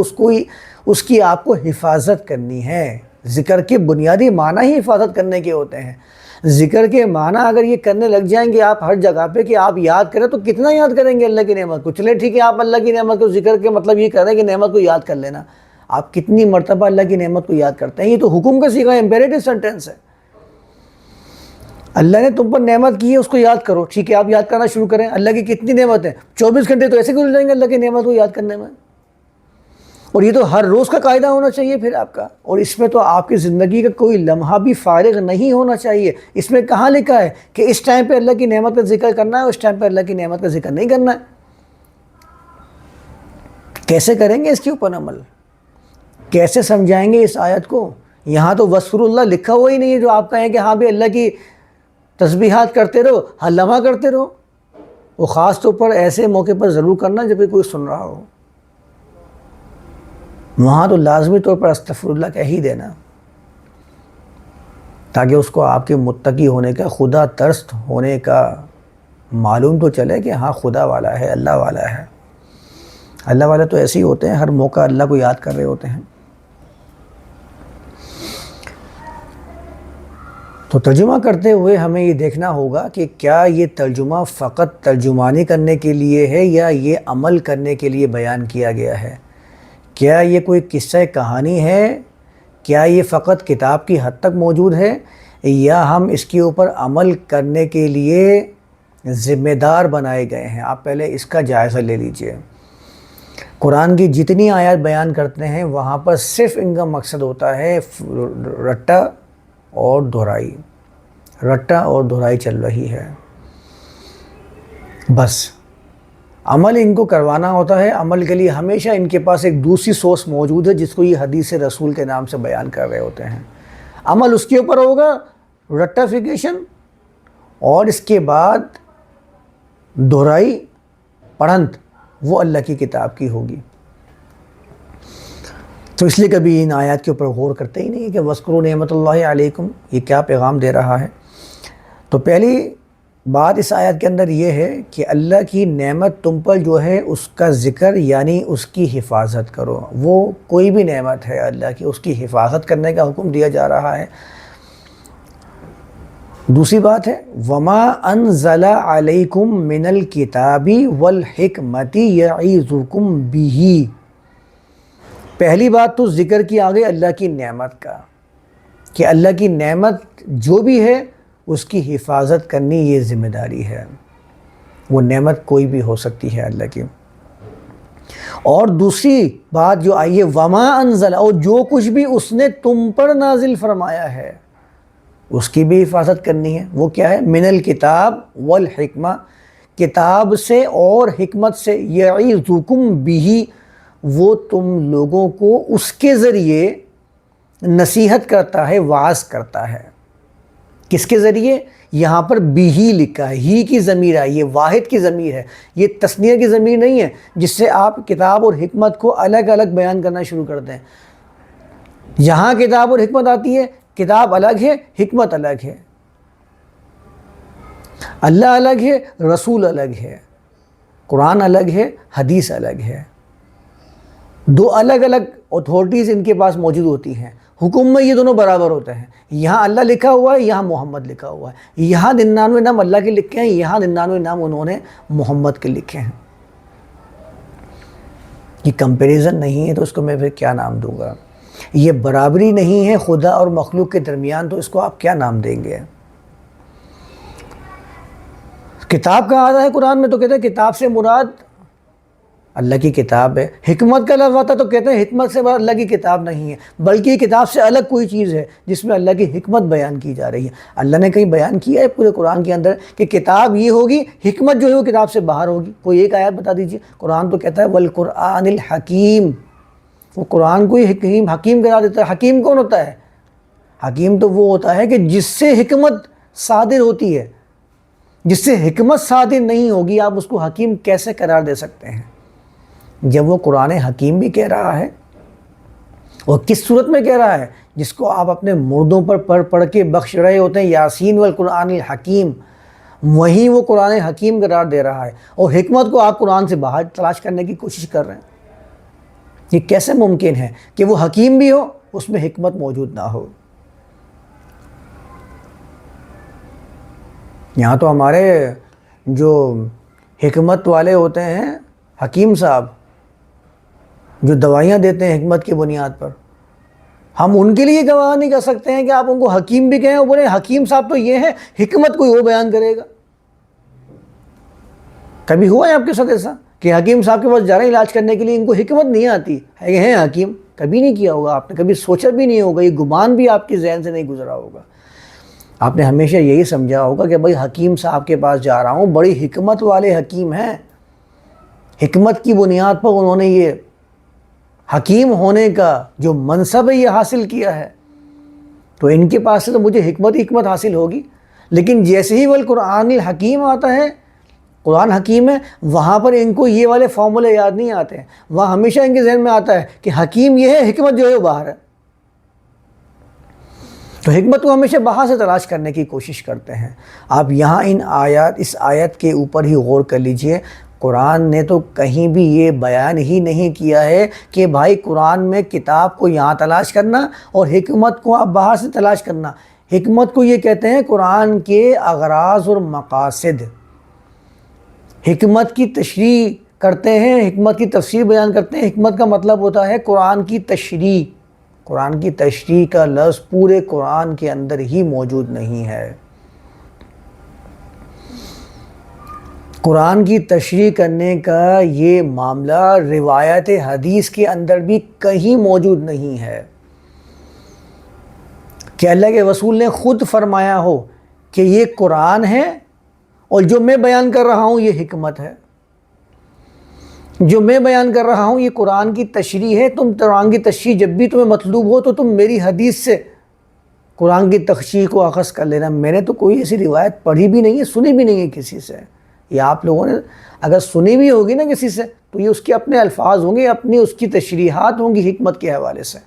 اس کی آپ کو حفاظت کرنی ہے۔ ذکر کے بنیادی معنی ہی حفاظت کرنے کے ہوتے ہیں۔ ذکر کے معنی اگر یہ کرنے لگ جائیں گے آپ ہر جگہ پہ کہ آپ یاد کریں، تو کتنا یاد کریں گے اللہ کی نعمت کو؟ چلے ٹھیک ہے، آپ اللہ کی نعمت کو ذکر کے مطلب یہ کر رہے ہیں کہ نعمت کو یاد کر لینا، آپ کتنی مرتبہ اللہ کی نعمت کو یاد کرتے ہیں؟ یہ تو حکم کا صیغہ ہے، امپیریٹو سینٹینس ہے۔ اللہ نے تم پر نعمت کی ہے اس کو یاد کرو، ٹھیک ہے، آپ یاد کرنا شروع کریں۔ اللہ کی کتنی نعمت ہے، 24 گھنٹے تو ایسے گزر جائیں گے اللہ کی نعمت کو یاد کرنے میں، اور یہ تو ہر روز کا قاعدہ ہونا چاہیے پھر آپ کا، اور اس میں تو آپ کی زندگی کا کوئی لمحہ بھی فارغ نہیں ہونا چاہیے۔ اس میں کہاں لکھا ہے کہ اس ٹائم پہ اللہ کی نعمت کا ذکر کرنا ہے اور اس ٹائم پہ اللہ کی نعمت کا ذکر نہیں کرنا ہے؟ کیسے کریں گے اس کے اوپر عمل؟ کیسے سمجھائیں گے اس آیت کو؟ یہاں تو وَاذْكُرُوا اللہ لکھا ہوا ہی نہیں ہے جو آپ کہیں کہ ہاں بھی اللہ کی تسبیحات کرتے رہو، ہر لمحہ کرتے رہو۔ وہ خاص طور پر ایسے موقع پر ضرور کرنا جب کوئی سن رہا ہو، وہاں تو لازمی طور پر استغفر اللہ کہہ ہی دینا، تاکہ اس کو آپ کے متقی ہونے کا، خدا ترس ہونے کا معلوم تو چلے کہ ہاں خدا والا ہے، اللہ والا ہے۔ اللہ والے تو ایسے ہی ہوتے ہیں، ہر موقع اللہ کو یاد کر رہے ہوتے ہیں۔ تو ترجمہ کرتے ہوئے ہمیں یہ دیکھنا ہوگا کہ کیا یہ ترجمہ فقط ترجمانی کرنے کے لیے ہے یا یہ عمل کرنے کے لیے بیان کیا گیا ہے؟ کیا یہ کوئی قصہ کہانی ہے؟ کیا یہ فقط کتاب کی حد تک موجود ہے، یا ہم اس کے اوپر عمل کرنے کے لیے ذمہ دار بنائے گئے ہیں؟ آپ پہلے اس کا جائزہ لے لیجئے۔ قرآن کی جتنی آیات بیان کرتے ہیں وہاں پر صرف ان کا مقصد ہوتا ہے رٹا اور دہرائی، رٹا اور دہرائی چل رہی ہے، بس عمل ان کو کروانا ہوتا ہے۔ عمل کے لیے ہمیشہ ان کے پاس ایک دوسری سورس موجود ہے جس کو یہ حدیث رسول کے نام سے بیان کر رہے ہوتے ہیں۔ عمل اس کے اوپر ہوگا رٹافیکیشن، اور اس کے بعد دہرائی پڑھنت وہ اللہ کی کتاب کی ہوگی۔ تو اس لیے کبھی ان آیات کے اوپر غور کرتے ہی نہیں کہ وَاذْكُرُوا نعمت اللہ علیکم یہ کیا پیغام دے رہا ہے۔ تو پہلی بات اس آیت کے اندر یہ ہے کہ اللہ کی نعمت تم پر جو ہے اس کا ذکر، یعنی اس کی حفاظت کرو۔ وہ کوئی بھی نعمت ہے اللہ کی، اس کی حفاظت کرنے کا حکم دیا جا رہا ہے۔ دوسری بات ہے وَمَا أَنزَلَ عَلَيْكُم مِّنَ الْكِتَابِ وَالْحِكْمَةِ يَعِظُكُم بِهِ۔ پہلی بات تو ذکر کی آگے اللہ کی نعمت کا، کہ اللہ کی نعمت جو بھی ہے اس کی حفاظت کرنی یہ ذمہ داری ہے۔ وہ نعمت کوئی بھی ہو سکتی ہے اللہ کی۔ اور دوسری بات جو آئی ہے وما انزل، اور جو کچھ بھی اس نے تم پر نازل فرمایا ہے اس کی بھی حفاظت کرنی ہے۔ وہ کیا ہے؟ من الکتاب والحکمہ، کتاب سے اور حکمت سے، یعظکم بہ، وہ تم لوگوں کو اس کے ذریعے نصیحت کرتا ہے، وعظ کرتا ہے۔ کس کے ذریعے؟ یہاں پر بھی لکھا ہے، ہی کی ضمیر ہے، یہ واحد کی ضمیر ہے، یہ تثنیہ کی ضمیر نہیں ہے جس سے آپ کتاب اور حکمت کو الگ الگ بیان کرنا شروع کر دیں۔ یہاں کتاب اور حکمت آتی ہے، کتاب الگ ہے، حکمت الگ ہے، اللہ الگ ہے، رسول الگ ہے، قرآن الگ ہے، حدیث الگ ہے۔ دو الگ الگ اتھارٹیز ان کے پاس موجود ہوتی ہیں۔ حکم میں یہ دونوں برابر ہوتے ہیں. یہاں اللہ لکھا ہوا ہے, یہاں محمد لکھا ہوا ہے. یہاں 99 نام اللہ کے لکھے ہیں, یہاں 99 نام انہوں نے محمد کے لکھے ہیں. یہ کمپیریزن نہیں ہے تو اس کو میں پھر کیا نام دوں گا؟ یہ برابری نہیں ہے خدا اور مخلوق کے درمیان تو اس کو آپ کیا نام دیں گے؟ کتاب کہا آتا ہے قرآن میں تو کہتے ہیں کتاب سے مراد اللہ کی کتاب ہے. حکمت کا لفظ آتا تو کہتے ہیں حکمت سے مراد اللہ کی کتاب نہیں ہے, بلکہ یہ کتاب سے الگ کوئی چیز ہے جس میں اللہ کی حکمت بیان کی جا رہی ہے. اللہ نے کہیں بیان کیا ہے پورے قرآن کے اندر کہ کتاب یہ ہوگی, حکمت جو ہے وہ کتاب سے باہر ہوگی؟ کوئی ایک آیت بتا دیجئے. قرآن تو کہتا ہے والقرآن الحکیم, وہ قرآن کو ہی حکیم قرار دیتا ہے. حکیم کون ہوتا ہے؟ حکیم تو وہ ہوتا ہے کہ جس سے حکمت صادر ہوتی ہے. جس سے حکمت صادر نہیں ہوگی آپ اس کو حکیم کیسے قرار دے سکتے ہیں؟ جب وہ قرآن حکیم بھی کہہ رہا ہے, اور کس صورت میں کہہ رہا ہے؟ جس کو آپ اپنے مردوں پر پڑھ کے بخش رہے ہوتے ہیں, یاسین والقرآن الحکیم, وہیں وہ قرآن حکیم قرار دے رہا ہے, اور حکمت کو آپ قرآن سے باہر تلاش کرنے کی کوشش کر رہے ہیں. یہ کیسے ممکن ہے کہ وہ حکیم بھی ہو اس میں حکمت موجود نہ ہو؟ یہاں تو ہمارے جو حکمت والے ہوتے ہیں, حکیم صاحب جو دوائیاں دیتے ہیں حکمت کی بنیاد پر, ہم ان کے لیے گواہ نہیں کر سکتے ہیں کہ آپ ان کو حکیم بھی کہیں اور بولے حکیم صاحب تو یہ ہے, حکمت کوئی وہ بیان کرے گا. کبھی ہوا ہے آپ کے ساتھ ایسا کہ حکیم صاحب کے پاس جا رہے ہیں علاج کرنے کے لیے, ان کو حکمت نہیں آتی ہے حکیم؟ کبھی نہیں کیا ہوگا آپ نے, کبھی سوچا بھی نہیں ہوگا, یہ گمان بھی آپ کے ذہن سے نہیں گزرا ہوگا. آپ نے ہمیشہ یہی سمجھا ہوگا کہ بھائی حکیم صاحب کے پاس جا رہا ہوں, بڑی حکمت والے حکیم ہیں, حکمت کی بنیاد پر انہوں نے یہ حکیم ہونے کا جو منصب ہے یہ حاصل کیا ہے, تو ان کے پاس سے تو مجھے حکمت حاصل ہوگی. لیکن جیسے ہی والقرآن الحکیم آتا ہے, قرآن حکیم ہے, وہاں پر ان کو یہ والے فارمولے یاد نہیں آتے ہیں. وہاں ہمیشہ ان کے ذہن میں آتا ہے کہ حکیم یہ ہے, حکمت جو ہے وہ باہر ہے. تو حکمت کو ہمیشہ باہر سے تلاش کرنے کی کوشش کرتے ہیں. آپ یہاں اس آیت کے اوپر ہی غور کر لیجئے. قرآن نے تو کہیں بھی یہ بیان ہی نہیں کیا ہے کہ بھائی قرآن میں کتاب کو یہاں تلاش کرنا اور حکمت کو آپ باہر سے تلاش کرنا. حکمت کو یہ کہتے ہیں قرآن کے اغراض اور مقاصد. حکمت کی تشریح کرتے ہیں, حکمت کی تفسیر بیان کرتے ہیں. حکمت کا مطلب ہوتا ہے قرآن کی تشریح. قرآن کی تشریح کا لفظ پورے قرآن کے اندر ہی موجود نہیں ہے. قرآن کی تشریح کرنے کا یہ معاملہ روایت حدیث کے اندر بھی کہیں موجود نہیں ہے کہ اللہ کے رسول نے خود فرمایا ہو کہ یہ قرآن ہے اور جو میں بیان کر رہا ہوں یہ حکمت ہے. جو میں بیان کر رہا ہوں یہ قرآن کی تشریح ہے. تم قرآن کی تشریح جب بھی تمہیں مطلوب ہو تو تم میری حدیث سے قرآن کی تشریح کو اخذ کر لینا. میں نے تو کوئی ایسی روایت پڑھی بھی نہیں ہے, سنی بھی نہیں ہے کسی سے. یہ آپ لوگوں نے اگر سنی بھی ہوگی نا کسی سے تو یہ اس کے اپنے الفاظ ہوں گے, اپنی اس کی تشریحات ہوں گی حکمت کے حوالے سے.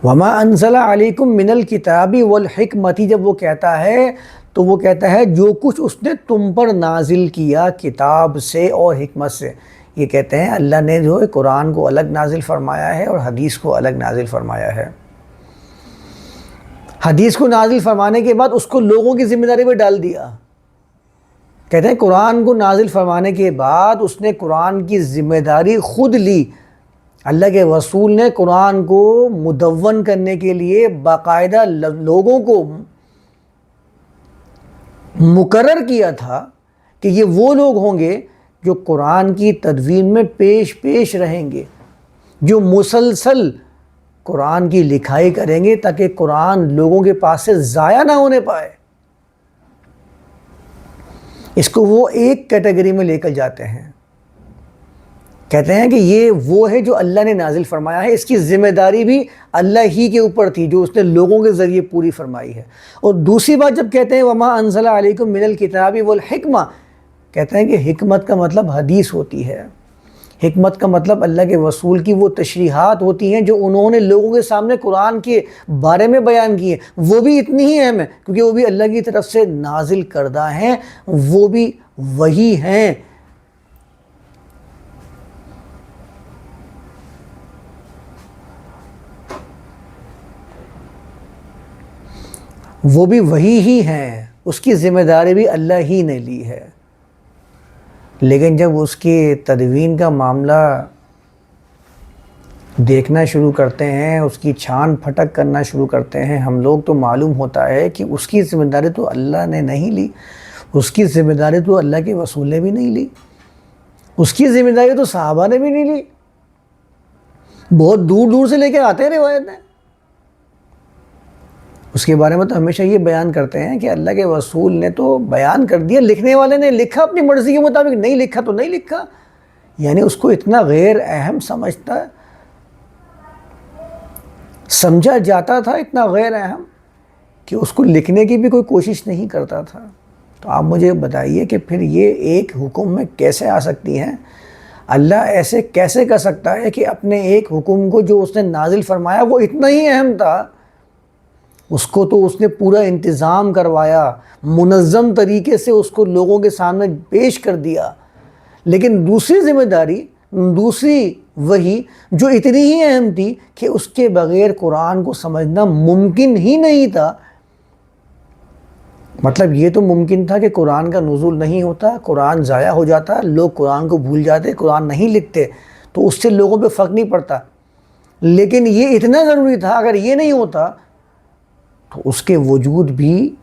وما انزل علیکم من الکتاب والحکمت, جب وہ کہتا ہے تو وہ کہتا ہے جو کچھ اس نے تم پر نازل کیا کتاب سے اور حکمت سے. یہ کہتے ہیں اللہ نے جو ہے قرآن کو الگ نازل فرمایا ہے اور حدیث کو الگ نازل فرمایا ہے. حدیث کو نازل فرمانے کے بعد اس کو لوگوں کی ذمہ داری پہ ڈال دیا. کہتے ہیں قرآن کو نازل فرمانے کے بعد اس نے قرآن کی ذمہ داری خود لی. اللہ کے رسول نے قرآن کو مدون کرنے کے لیے باقاعدہ لوگوں کو مقرر کیا تھا کہ یہ وہ لوگ ہوں گے جو قرآن کی تدوین میں پیش رہیں گے, جو مسلسل قرآن کی لکھائی کریں گے تاکہ قرآن لوگوں کے پاس سے ضائع نہ ہونے پائے. اس کو وہ ایک کیٹیگری میں لے کر جاتے ہیں, کہتے ہیں کہ یہ وہ ہے جو اللہ نے نازل فرمایا ہے, اس کی ذمہ داری بھی اللہ ہی کے اوپر تھی جو اس نے لوگوں کے ذریعے پوری فرمائی ہے. اور دوسری بات جب کہتے ہیں وما انزل علیکم من الکتاب والحکمہ, کہتے ہیں کہ حکمت کا مطلب حدیث ہوتی ہے. حکمت کا مطلب اللہ کے رسول کی وہ تشریحات ہوتی ہیں جو انہوں نے لوگوں کے سامنے قرآن کے بارے میں بیان کی ہیں. وہ بھی اتنی ہی اہم ہے کیونکہ وہ بھی اللہ کی طرف سے نازل کردہ ہیں, وہ بھی وہی ہیں. وہ بھی وہی ہی ہیں، اس کی ذمہ داری بھی اللہ ہی نے لی ہے، لیکن جب اس کی تدوین کا معاملہ دیکھنا شروع کرتے ہیں، اس کی چھان پھٹک کرنا شروع کرتے ہیں ہم لوگ، تو معلوم ہوتا ہے کہ اس کی ذمہ داری تو اللہ نے نہیں لی، اس کی ذمہ داری تو اللہ کے رسول نے بھی نہیں لی، اس کی ذمہ داری تو صحابہ نے بھی نہیں لی، بہت دور دور سے لے کے آتے ہیں روایت میں۔ اس کے بارے میں تو ہمیشہ یہ بیان کرتے ہیں کہ اللہ کے رسول نے تو بیان کر دیا، لکھنے والے نے لکھا اپنی مرضی کے مطابق، نہیں لکھا تو نہیں لکھا، یعنی اس کو اتنا غیر اہم سمجھا جاتا تھا، اتنا غیر اہم کہ اس کو لکھنے کی بھی کوئی کوشش نہیں کرتا تھا۔ تو آپ مجھے بتائیے کہ پھر یہ ایک حکم میں کیسے آ سکتی ہیں؟ اللہ ایسے کیسے کر سکتا ہے کہ اپنے ایک حکم کو جو اس نے نازل فرمایا وہ اتنا ہی اہم تھا، اس کو تو اس نے پورا انتظام کروایا، منظم طریقے سے اس کو لوگوں کے سامنے پیش کر دیا، لیکن دوسری ذمہ داری، دوسری وحی جو اتنی ہی اہم تھی کہ اس کے بغیر قرآن کو سمجھنا ممکن ہی نہیں تھا، مطلب یہ تو ممکن تھا کہ قرآن کا نزول نہیں ہوتا، قرآن ضائع ہو جاتا، لوگ قرآن کو بھول جاتے، قرآن نہیں لکھتے، تو اس سے لوگوں پہ فرق نہیں پڑتا، لیکن یہ اتنا ضروری تھا، اگر یہ نہیں ہوتا تو اس کے وجود بھی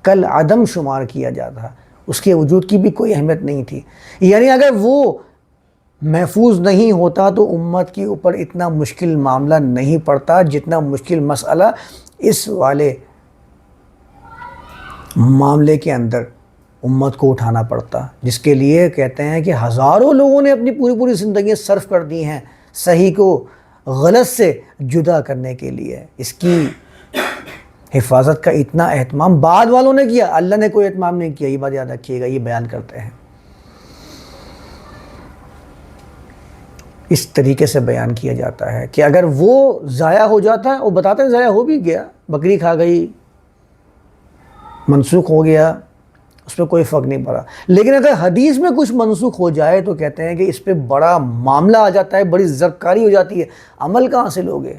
کل عدم شمار کیا جاتا، اس کے وجود کی بھی کوئی اہمیت نہیں تھی، یعنی اگر وہ محفوظ نہیں ہوتا تو امت کے اوپر اتنا مشکل معاملہ نہیں پڑتا جتنا مشکل مسئلہ اس والے معاملے کے اندر امت کو اٹھانا پڑتا، جس کے لیے کہتے ہیں کہ ہزاروں لوگوں نے اپنی پوری زندگیاں صرف کر دی ہیں صحیح کو غلط سے جدا کرنے کے لیے۔ اس کی حفاظت کا اتنا اہتمام بعد والوں نے کیا، اللہ نے کوئی اہتمام نہیں کیا، یہ بات یاد رکھیے گا، یہ بیان کرتے ہیں، اس طریقے سے بیان کیا جاتا ہے کہ اگر وہ ضائع ہو جاتا ہے، وہ بتاتے ہیں ضائع ہو بھی گیا، بکری کھا گئی، منسوخ ہو گیا، اس پہ کوئی فرق نہیں پڑا، لیکن اگر حدیث میں کچھ منسوخ ہو جائے تو کہتے ہیں کہ اس پہ بڑا معاملہ آ جاتا ہے، بڑی زرکاری ہو جاتی ہے، عمل کہاں سے لوگے؟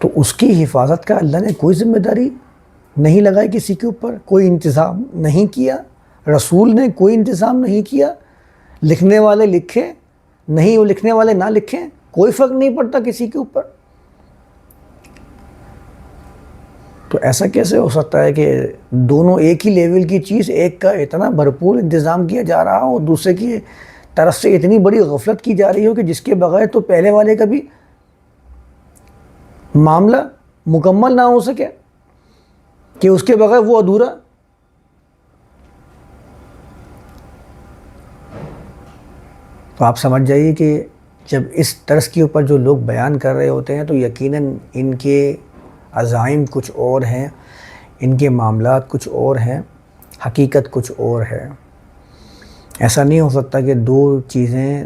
تو اس کی حفاظت کا اللہ نے کوئی ذمہ داری نہیں لگائی کسی کے اوپر، کوئی انتظام نہیں کیا، رسول نے کوئی انتظام نہیں کیا، لکھنے والے لکھیں، نہیں وہ لکھنے والے نہ لکھیں، کوئی فرق نہیں پڑتا کسی کے اوپر۔ تو ایسا کیسے ہو سکتا ہے کہ دونوں ایک ہی لیول کی چیز، ایک کا اتنا بھرپور انتظام کیا جا رہا ہو اور دوسرے کی طرف سے اتنی بڑی غفلت کی جا رہی ہو کہ جس کے بغیر تو پہلے والے کا بھی معاملہ مکمل نہ ہو سکے، کہ اس کے بغیر وہ ادھورا۔ تو آپ سمجھ جائیے کہ جب اس طرز کے اوپر جو لوگ بیان کر رہے ہوتے ہیں تو یقیناً ان کے عزائم کچھ اور ہیں، ان کے معاملات کچھ اور ہیں، حقیقت کچھ اور ہے۔ ایسا نہیں ہو سکتا کہ دو چیزیں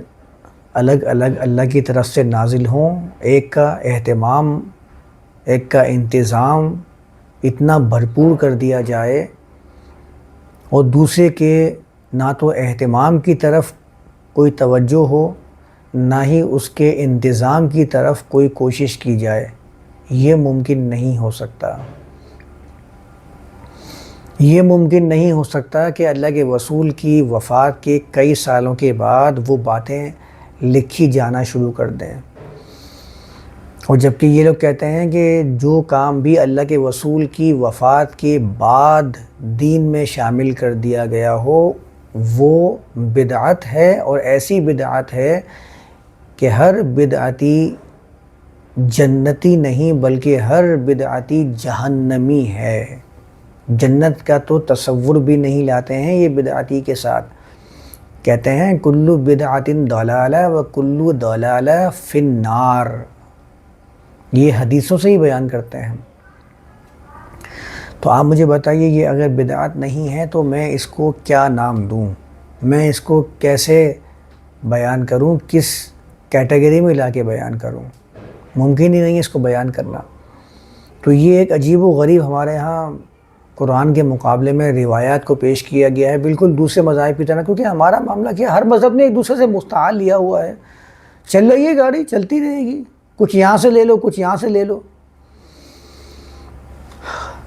الگ الگ اللہ کی طرف سے نازل ہوں، ایک کا اہتمام، ایک کا انتظام اتنا بھرپور کر دیا جائے اور دوسرے کے نہ تو اہتمام کی طرف کوئی توجہ ہو، نہ ہی اس کے انتظام کی طرف کوئی کوشش کی جائے، یہ ممکن نہیں ہو سکتا۔ یہ ممکن نہیں ہو سکتا کہ اللہ کے رسول کی وفات کے کئی سالوں کے بعد وہ باتیں لکھی جانا شروع کر دیں، اور جبکہ یہ لوگ کہتے ہیں کہ جو کام بھی اللہ کے رسول کی وفات کے بعد دین میں شامل کر دیا گیا ہو وہ بدعت ہے، اور ایسی بدعت ہے کہ ہر بدعتی جنتی نہیں بلکہ ہر بدعتی جہنمی ہے، جنت کا تو تصور بھی نہیں لاتے ہیں یہ بدعتی کے ساتھ۔ کہتے ہیں کلو بدعت ضلالہ و کلو ضلالہ فی النار، یہ حدیثوں سے ہی بیان کرتے ہیں۔ تو آپ مجھے بتائیے یہ اگر بدعت نہیں ہے تو میں اس کو کیا نام دوں، میں اس کو کیسے بیان کروں، کس کیٹیگری میں لا کے بیان کروں؟ ممکن ہی نہیں اس کو بیان کرنا۔ تو یہ ایک عجیب و غریب ہمارے ہاں قرآن کے مقابلے میں روایات کو پیش کیا گیا ہے، بالکل دوسرے مذاہب کی طرح، کیونکہ ہمارا معاملہ کیا، ہر مذہب نے ایک دوسرے سے مستعار لیا ہوا ہے، چل رہی ہے گاڑی چلتی رہے گی، کچھ یہاں سے لے لو کچھ یہاں سے لے لو،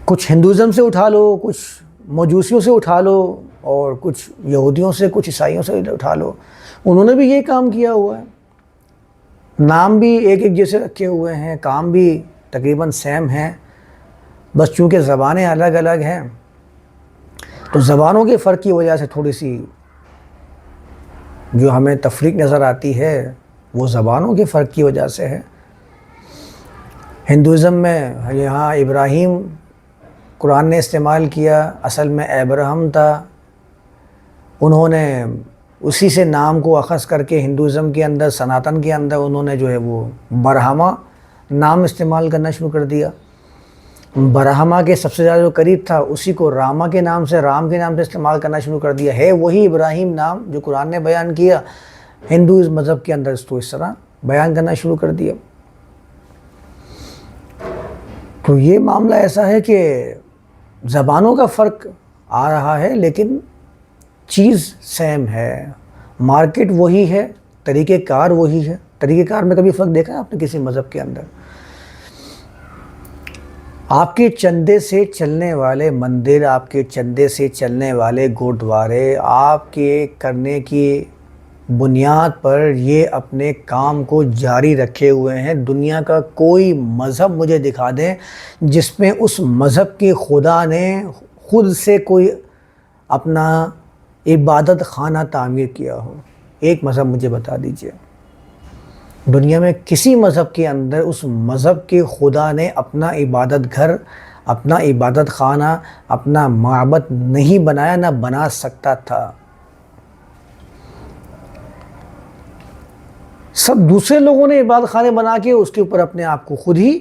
کچھ ہندوازم سے اٹھا لو، کچھ مجوسیوں سے اٹھا لو، اور کچھ یہودیوں سے، کچھ عیسائیوں سے اٹھا لو، انہوں نے بھی یہ کام کیا ہوا ہے. نام بھی ایک ایک جیسے رکھے ہوئے ہیں، کام بھی تقریباً سیم ہیں، بس چونکہ زبانیں الگ الگ ہیں تو زبانوں کے فرق کی وجہ سے تھوڑی سی جو ہمیں تفریق نظر آتی ہے وہ زبانوں کے فرق کی وجہ سے ہے. ہندوازم میں یہاں ابراہیم قرآن نے استعمال کیا، اصل میں ابراہم تھا. انہوں نے اسی سے نام کو اخذ کر کے ہندوازم کے اندر، سناتن کے اندر انہوں نے جو ہے وہ برہما نام استعمال کرنا شروع کر دیا. برہما کے سب سے زیادہ جو قریب تھا اسی کو رام کے نام سے استعمال کرنا شروع کر دیا. ہے وہی ابراہیم نام جو قرآن نے بیان کیا، ہندو مذہب کے اندر اس کو اس طرح بیان کرنا شروع کر دیا. تو یہ معاملہ ایسا ہے کہ زبانوں کا فرق آ رہا ہے لیکن چیز سیم ہے، مارکیٹ وہی ہے، طریقہ کار وہی ہے. طریقہ کار میں کبھی فرق دیکھا ہے آپ نے کسی مذہب کے اندر؟ آپ کے چندے سے چلنے والے مندر، آپ کے چندے سے چلنے والے گردوارے، آپ کے کرنے کی بنیاد پر یہ اپنے کام کو جاری رکھے ہوئے ہیں. دنیا کا کوئی مذہب مجھے دکھا دیں جس میں اس مذہب کے خدا نے خود سے کوئی اپنا عبادت خانہ تعمیر کیا ہو. ایک مذہب مجھے بتا دیجئے. دنیا میں کسی مذہب کے اندر اس مذہب کے خدا نے اپنا عبادت گھر، اپنا عبادت خانہ، اپنا معبد نہیں بنایا، نہ بنا سکتا تھا. سب دوسرے لوگوں نے عبادت خانے بنا کے اس کے اوپر اپنے آپ کو خود ہی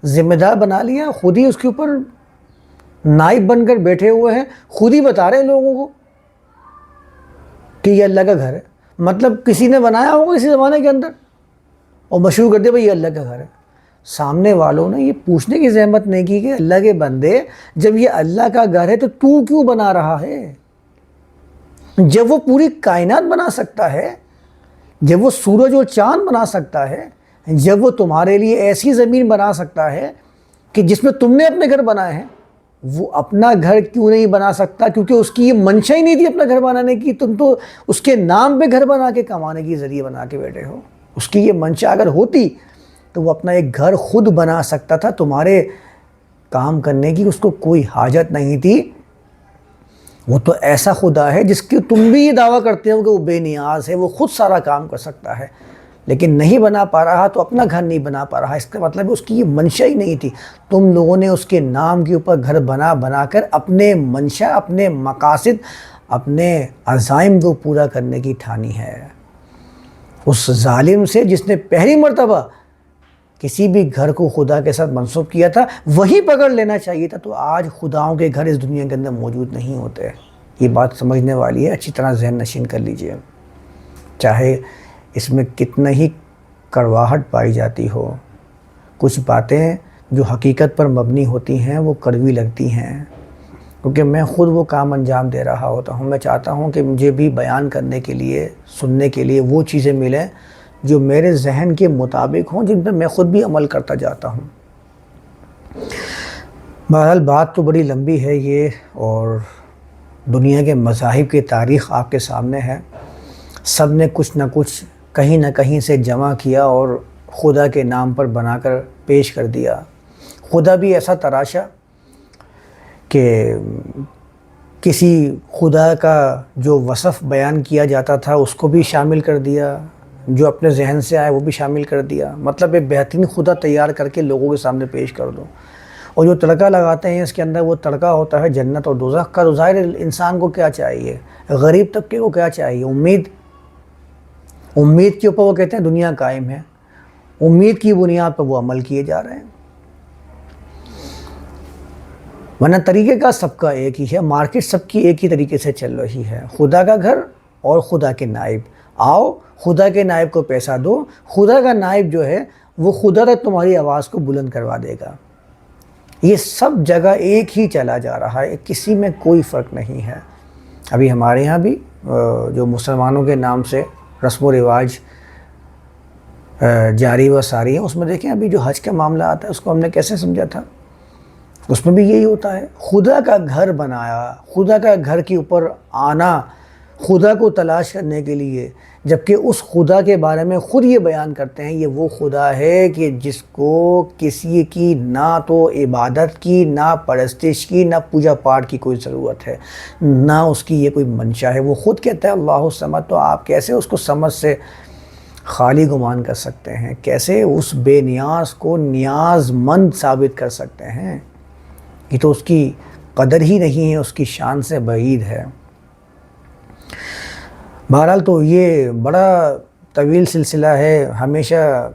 ذمہ دار بنا لیا، خود ہی اس کے اوپر نائب بن کر بیٹھے ہوئے ہیں، خود ہی بتا رہے ہیں لوگوں کو کہ یہ اللہ کا گھر ہے. مطلب کسی نے بنایا ہوگا اسی زمانے کے اندر اور مشہور کر دیا بھائی یہ اللہ کا گھر ہے. سامنے والوں نے یہ پوچھنے کی زحمت نہیں کی کہ اللہ کے بندے جب یہ اللہ کا گھر ہے تو کیوں بنا رہا ہے؟ جب وہ پوری کائنات بنا سکتا ہے، جب وہ سورج و چاند بنا سکتا ہے، جب وہ تمہارے لیے ایسی زمین بنا سکتا ہے کہ جس میں تم نے اپنے گھر بنائے ہیں، وہ اپنا گھر کیوں نہیں بنا سکتا؟ کیونکہ اس کی یہ منشا ہی نہیں تھی اپنا گھر بنانے کی. تم تو اس کے نام پہ گھر بنا کے کمانے کی ذریعہ بنا کے بیٹھے ہو. اس کی یہ منشا اگر ہوتی تو وہ اپنا ایک گھر خود بنا سکتا تھا. تمہارے کام کرنے کی اس کو کوئی حاجت نہیں تھی. وہ تو ایسا خدا ہے جس کی تم بھی یہ دعویٰ کرتے ہو کہ وہ بے نیاز ہے، وہ خود سارا کام کر سکتا ہے، لیکن نہیں بنا پا رہا تو اپنا گھر نہیں بنا پا رہا. اس کا مطلب اس کی یہ منشا ہی نہیں تھی. تم لوگوں نے اس کے نام کے اوپر گھر بنا کر اپنے منشا، اپنے مقاصد، اپنے عزائم کو پورا کرنے کی ٹھانی ہے. اس ظالم سے جس نے پہلی مرتبہ کسی بھی گھر کو خدا کے ساتھ منسوب کیا تھا وہی پکڑ لینا چاہیے تھا. تو آج خداؤں کے گھر اس دنیا کے اندر موجود نہیں ہوتے. یہ بات سمجھنے والی ہے، اچھی طرح ذہن نشین کر لیجئے. چاہے اس میں کتنا ہی کڑواہٹ پائی جاتی ہو، کچھ باتیں جو حقیقت پر مبنی ہوتی ہیں وہ کڑوی لگتی ہیں، کیونکہ میں خود وہ کام انجام دے رہا ہوتا ہوں. میں چاہتا ہوں کہ مجھے بھی بیان کرنے کے لیے، سننے کے لیے وہ چیزیں ملیں جو میرے ذہن کے مطابق ہوں، جن پر میں خود بھی عمل کرتا جاتا ہوں. بہرحال بات تو بڑی لمبی ہے یہ، اور دنیا کے مذاہب کی تاریخ آپ کے سامنے ہے. سب نے کچھ نہ کچھ کہیں نہ کہیں سے جمع کیا اور خدا کے نام پر بنا کر پیش کر دیا. خدا بھی ایسا تراشا کہ کسی خدا کا جو وصف بیان کیا جاتا تھا اس کو بھی شامل کر دیا، جو اپنے ذہن سے آئے وہ بھی شامل کر دیا. مطلب ایک بہترین خدا تیار کر کے لوگوں کے سامنے پیش کر دو، اور جو تڑکا لگاتے ہیں اس کے اندر وہ تڑکا ہوتا ہے جنت اور دوزخ کا. تو ظاہر انسان کو کیا چاہیے، غریب طبقے کو کیا چاہیے؟ امید کے اوپر وہ کہتے ہیں دنیا قائم ہے. امید کی بنیاد پر وہ عمل کیے جا رہے ہیں، ورنہ طریقے کا سب کا ایک ہی ہے. مارکیٹ سب کی ایک ہی طریقے سے چل رہی ہے. خدا کا گھر اور خدا کے نائب. آؤ خدا کے نائب کو پیسہ دو، خدا کا نائب جو ہے وہ خدا تک تمہاری آواز کو بلند کروا دے گا. یہ سب جگہ ایک ہی چلا جا رہا ہے، کسی میں کوئی فرق نہیں ہے. ابھی ہمارے ہاں بھی جو مسلمانوں کے نام سے رسم و رواج جاری و ساری ہیں، اس میں دیکھیں ابھی جو حج کا معاملہ آتا ہے اس کو ہم نے کیسے سمجھا تھا. اس میں بھی یہی ہوتا ہے، خدا کا گھر بنایا، خدا کا گھر کے اوپر آنا خدا کو تلاش کرنے کے لیے، جبکہ اس خدا کے بارے میں خود یہ بیان کرتے ہیں یہ وہ خدا ہے کہ جس کو کسی کی نہ تو عبادت کی، نہ پرستش کی، نہ پوجا پاٹ کی کوئی ضرورت ہے، نہ اس کی یہ کوئی منشا ہے۔ وہ خود کہتا ہے اللہ الصمد، تو آپ کیسے اس کو سمجھ سے خالی گمان کر سکتے ہیں؟ کیسے اس بے نیاز کو نیاز مند ثابت کر سکتے ہیں؟ یہ تو اس کی قدر ہی نہیں ہے، اس کی شان سے بعید ہے۔ بہرحال تو یہ بڑا طویل سلسلہ ہے، ہمیشہ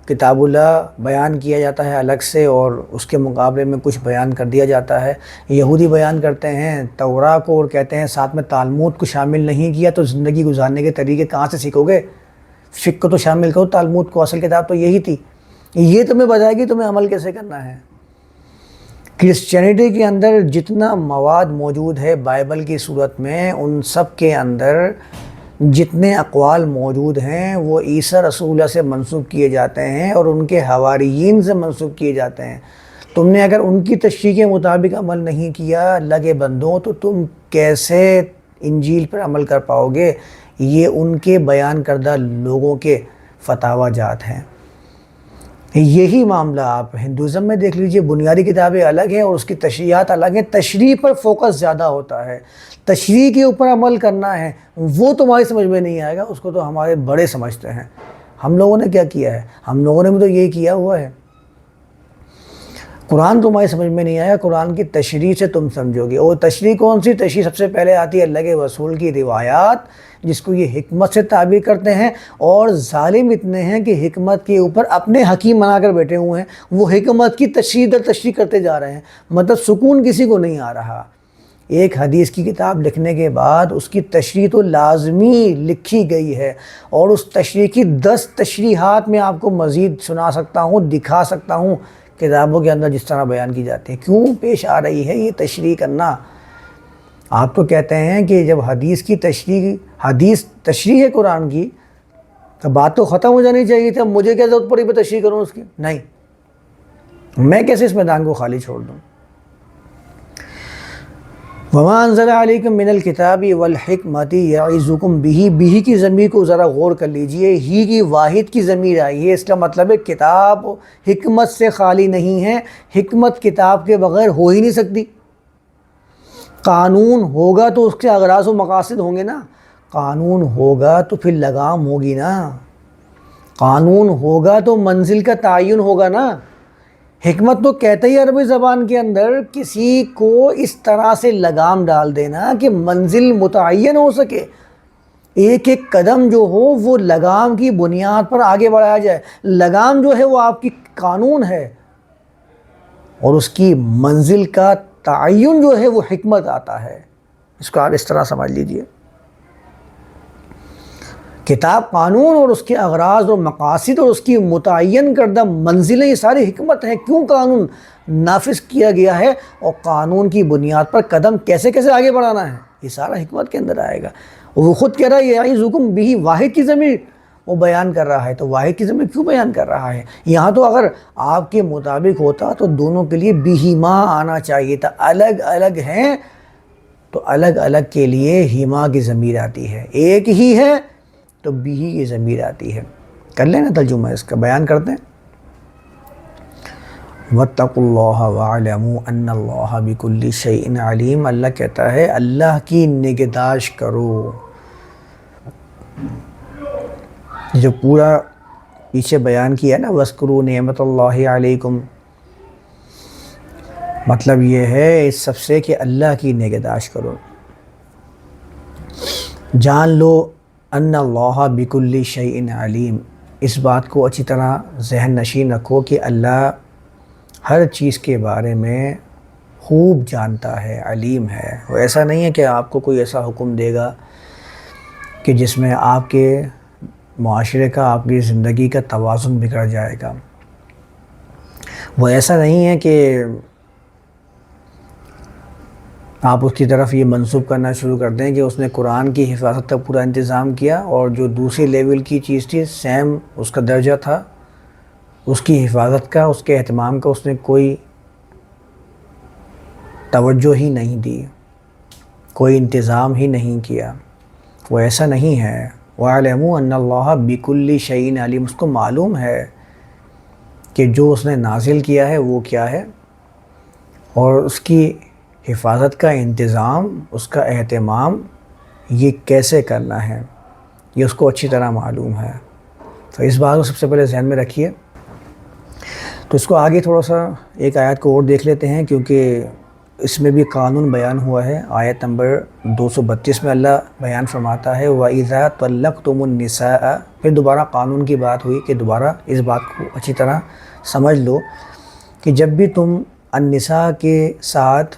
کتاب اللہ بیان کیا جاتا ہے الگ سے اور اس کے مقابلے میں کچھ بیان کر دیا جاتا ہے۔ یہودی بیان کرتے ہیں توراہ کو اور کہتے ہیں ساتھ میں تالمود کو شامل نہیں کیا تو زندگی گزارنے کے طریقے کہاں سے سیکھو گے؟ فقہ کو تو شامل کرو تالمود کو، اصل کتاب تو یہی تھی، یہ تمہیں بتائے گی تمہیں عمل کیسے کرنا ہے۔ کرسچینٹی کے اندر جتنا مواد موجود ہے بائبل کی صورت میں، ان سب کے اندر جتنے اقوال موجود ہیں وہ عیسیٰ رسول اللہ سے منسوب کیے جاتے ہیں اور ان کے حواریین سے منسوب کیے جاتے ہیں۔ تم نے اگر ان کی تشریح کے مطابق عمل نہیں کیا اللہ کے بندوں، تو تم کیسے انجیل پر عمل کر پاؤ گے؟ یہ ان کے بیان کردہ لوگوں کے فتاوی جات ہیں۔ یہی معاملہ آپ ہندوازم میں دیکھ لیجئے، بنیادی کتابیں الگ ہیں اور اس کی تشریحات الگ ہیں، تشریح پر فوکس زیادہ ہوتا ہے، تشریح کے اوپر عمل کرنا ہے، وہ تمہاری سمجھ میں نہیں آئے گا، اس کو تو ہمارے بڑے سمجھتے ہیں۔ ہم لوگوں نے کیا کیا ہے؟ ہم لوگوں نے بھی تو یہی کیا ہوا ہے۔ قرآن تمہاری سمجھ میں نہیں آیا، قرآن کی تشریح سے تم سمجھو گے، اور تشریح کون سی؟ تشریح سب سے پہلے آتی ہے اللہ کے رسول کی روایات، جس کو یہ حکمت سے تعبیر کرتے ہیں، اور ظالم اتنے ہیں کہ حکمت کے اوپر اپنے حکیم بنا کر بیٹھے ہوئے ہیں، وہ حکمت کی تشریح در تشریح کرتے جا رہے ہیں، مطلب سکون کسی کو نہیں آ رہا۔ ایک حدیث کی کتاب لکھنے کے بعد اس کی تشریح تو لازمی لکھی گئی ہے، اور اس تشریح کی 10 تشریحات میں آپ کو مزید سنا سکتا ہوں، دکھا سکتا ہوں کتابوں کے اندر جس طرح بیان کی جاتی ہے۔ کیوں پیش آ رہی ہے یہ تشریح کرنا؟ آپ تو کہتے ہیں کہ جب حدیث تشریح ہے قرآن کی، تو بات تو ختم ہو جانی چاہیے تھی، اب مجھے کیا ضرورت پڑی میں تشریح کروں اس کی؟ نہیں، میں کیسے اس میدان کو خالی چھوڑ دوں؟ وَمَا أَنزَلَ عَلَيْكُم مِّنَ الْكِتَابِ وَالْحِكْمَةِ يَعِظُكُم بِهِ، بِهِ کی ضمیر کو ذرا غور کر لیجئے، ہی کی واحد کی ضمیر آئی ہے، اس کا مطلب ہے کتاب حکمت سے خالی نہیں ہے، حکمت کتاب کے بغیر ہو ہی نہیں سکتی۔ قانون ہوگا تو اس کے اغراض و مقاصد ہوں گے نا، قانون ہوگا تو پھر لگام ہوگی نا، قانون ہوگا تو منزل کا تعین ہوگا نا۔ حکمت تو کہتے ہی عربی زبان کے اندر کسی کو اس طرح سے لگام ڈال دینا کہ منزل متعین ہو سکے، ایک ایک قدم جو ہو وہ لگام کی بنیاد پر آگے بڑھایا جائے۔ لگام جو ہے وہ آپ کی قانون ہے، اور اس کی منزل کا تعین جو ہے وہ حکمت آتا ہے۔ اس کو آپ اس طرح سمجھ لیجئے، کتاب قانون اور اس کے اغراض اور مقاصد اور اس کی متعین کردہ منزلیں، یہ ساری حکمت ہیں۔ کیوں قانون نافذ کیا گیا ہے اور قانون کی بنیاد پر قدم کیسے کیسے آگے بڑھانا ہے، یہ سارا حکمت کے اندر آئے گا۔ وہ خود کہہ رہا ہے یعظکم بہ، واحد کی ضمیر وہ بیان کر رہا ہے، تو واحد کی ضمیر کیوں بیان کر رہا ہے؟ یہاں تو اگر آپ کے مطابق ہوتا تو دونوں کے لیے بہما آنا چاہیے تھا، الگ الگ ہیں تو الگ الگ کے لیے ہما کی ضمیر آتی ہے، ایک ہی ہے تو بھی کی ضمیر آتی ہے۔ کر لیں نا ترجمہ اس کا، بیان کرتے ہیں۔ وَاتَّقُوا اللَّهَ وَاعْلَمُوا أَنَّ اللَّهَ بِكُلِّ شَيْءٍ عَلِيمٌ، اللہ کہتا ہے اللہ کی نگہداشت کرو۔ جو پورا پیچھے بیان کیا ہے نا وَاذْكُرُوا نِعْمَتَ اللَّهِ عَلَيْكُمْ، مطلب یہ ہے اس سب سے کہ اللہ کی نگہداشت کرو، جان لو ان اللہ بکل شیء علیم، اس بات کو اچھی طرح ذہن نشین رکھو کہ اللہ ہر چیز کے بارے میں خوب جانتا ہے، علیم ہے۔ وہ ایسا نہیں ہے کہ آپ کو کوئی ایسا حکم دے گا کہ جس میں آپ کے معاشرے کا، آپ کی زندگی کا توازن بگڑ جائے گا۔ وہ ایسا نہیں ہے کہ آپ اس کی طرف یہ منسوب کرنا شروع کر دیں کہ اس نے قرآن کی حفاظت کا پورا انتظام کیا، اور جو دوسری لیول کی چیز تھی سیم اس کا درجہ تھا، اس کی حفاظت کا، اس کے اہتمام کا اس نے کوئی توجہ ہی نہیں دی، کوئی انتظام ہی نہیں کیا، وہ ایسا نہیں ہے۔ وَاعْلَمُوا أَنَّ اللَّهَ بِكُلِّ شَيْءٍ عَلِيمٌ، اس کو معلوم ہے کہ جو اس نے نازل کیا ہے وہ کیا ہے، اور اس کی حفاظت کا انتظام، اس کا اہتمام یہ کیسے کرنا ہے، یہ اس کو اچھی طرح معلوم ہے۔ تو اس بات کو سب سے پہلے ذہن میں رکھیے۔ تو اس کو آگے تھوڑا سا ایک آیت کو اور دیکھ لیتے ہیں، کیونکہ اس میں بھی قانون بیان ہوا ہے۔ آیت نمبر 232 میں اللہ بیان فرماتا ہے وَإِذَا طَلَّقْتُمُ النِّسَاءَ، پھر دوبارہ قانون کی بات ہوئی کہ دوبارہ اس بات کو اچھی طرح سمجھ لو کہ جب بھی تم النساء کے ساتھ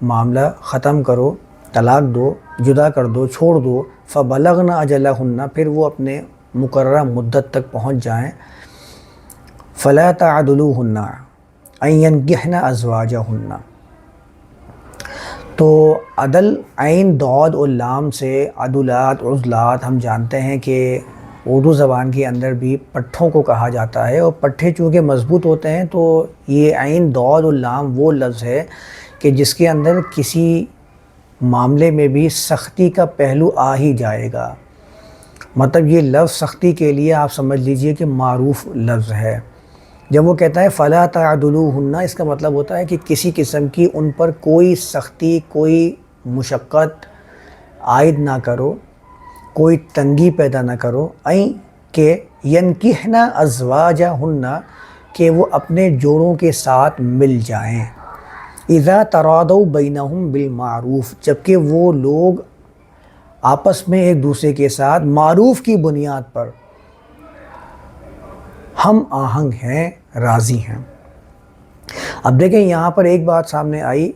معاملہ ختم کرو، طلاق دو، جدا کر دو، چھوڑ دو، فَبَلَغْنَ أَجَلَهُنَّ، پھر وہ اپنے مقررہ مدت تک پہنچ جائیں، فَلَا تَعْضُلُوهُنَّ أَن يَنكِحْنَ أَزْوَاجَهُنَّ۔ تو عدل عین ضاد اور لام سے عدلات عزلات ہم جانتے ہیں کہ اردو زبان کے اندر بھی پٹھوں کو کہا جاتا ہے، اور پٹھے چونکہ مضبوط ہوتے ہیں تو یہ عین ضاد اور لام وہ لفظ ہے کہ جس کے اندر کسی معاملے میں بھی سختی کا پہلو آ ہی جائے گا۔ مطلب یہ لفظ سختی کے لیے آپ سمجھ لیجئے کہ معروف لفظ ہے۔ جب وہ کہتا ہے فَلَا تَعْضُلُوهُنَّ، اس کا مطلب ہوتا ہے کہ کسی قسم کی ان پر کوئی سختی، کوئی مشقت عائد نہ کرو، کوئی تنگی پیدا نہ کرو، کہ يَنْكِحْنَ أَزْوَاجَهُنَّ، کہ وہ اپنے جوڑوں کے ساتھ مل جائیں، اِذَا تَرَاضَوْا بَيْنَهُمْ بِالْمَعْرُوفِ، جبکہ وہ لوگ آپس میں ایک دوسرے کے ساتھ معروف کی بنیاد پر ہم آہنگ ہیں، راضی ہیں۔ اب دیکھیں یہاں پر ایک بات سامنے آئی،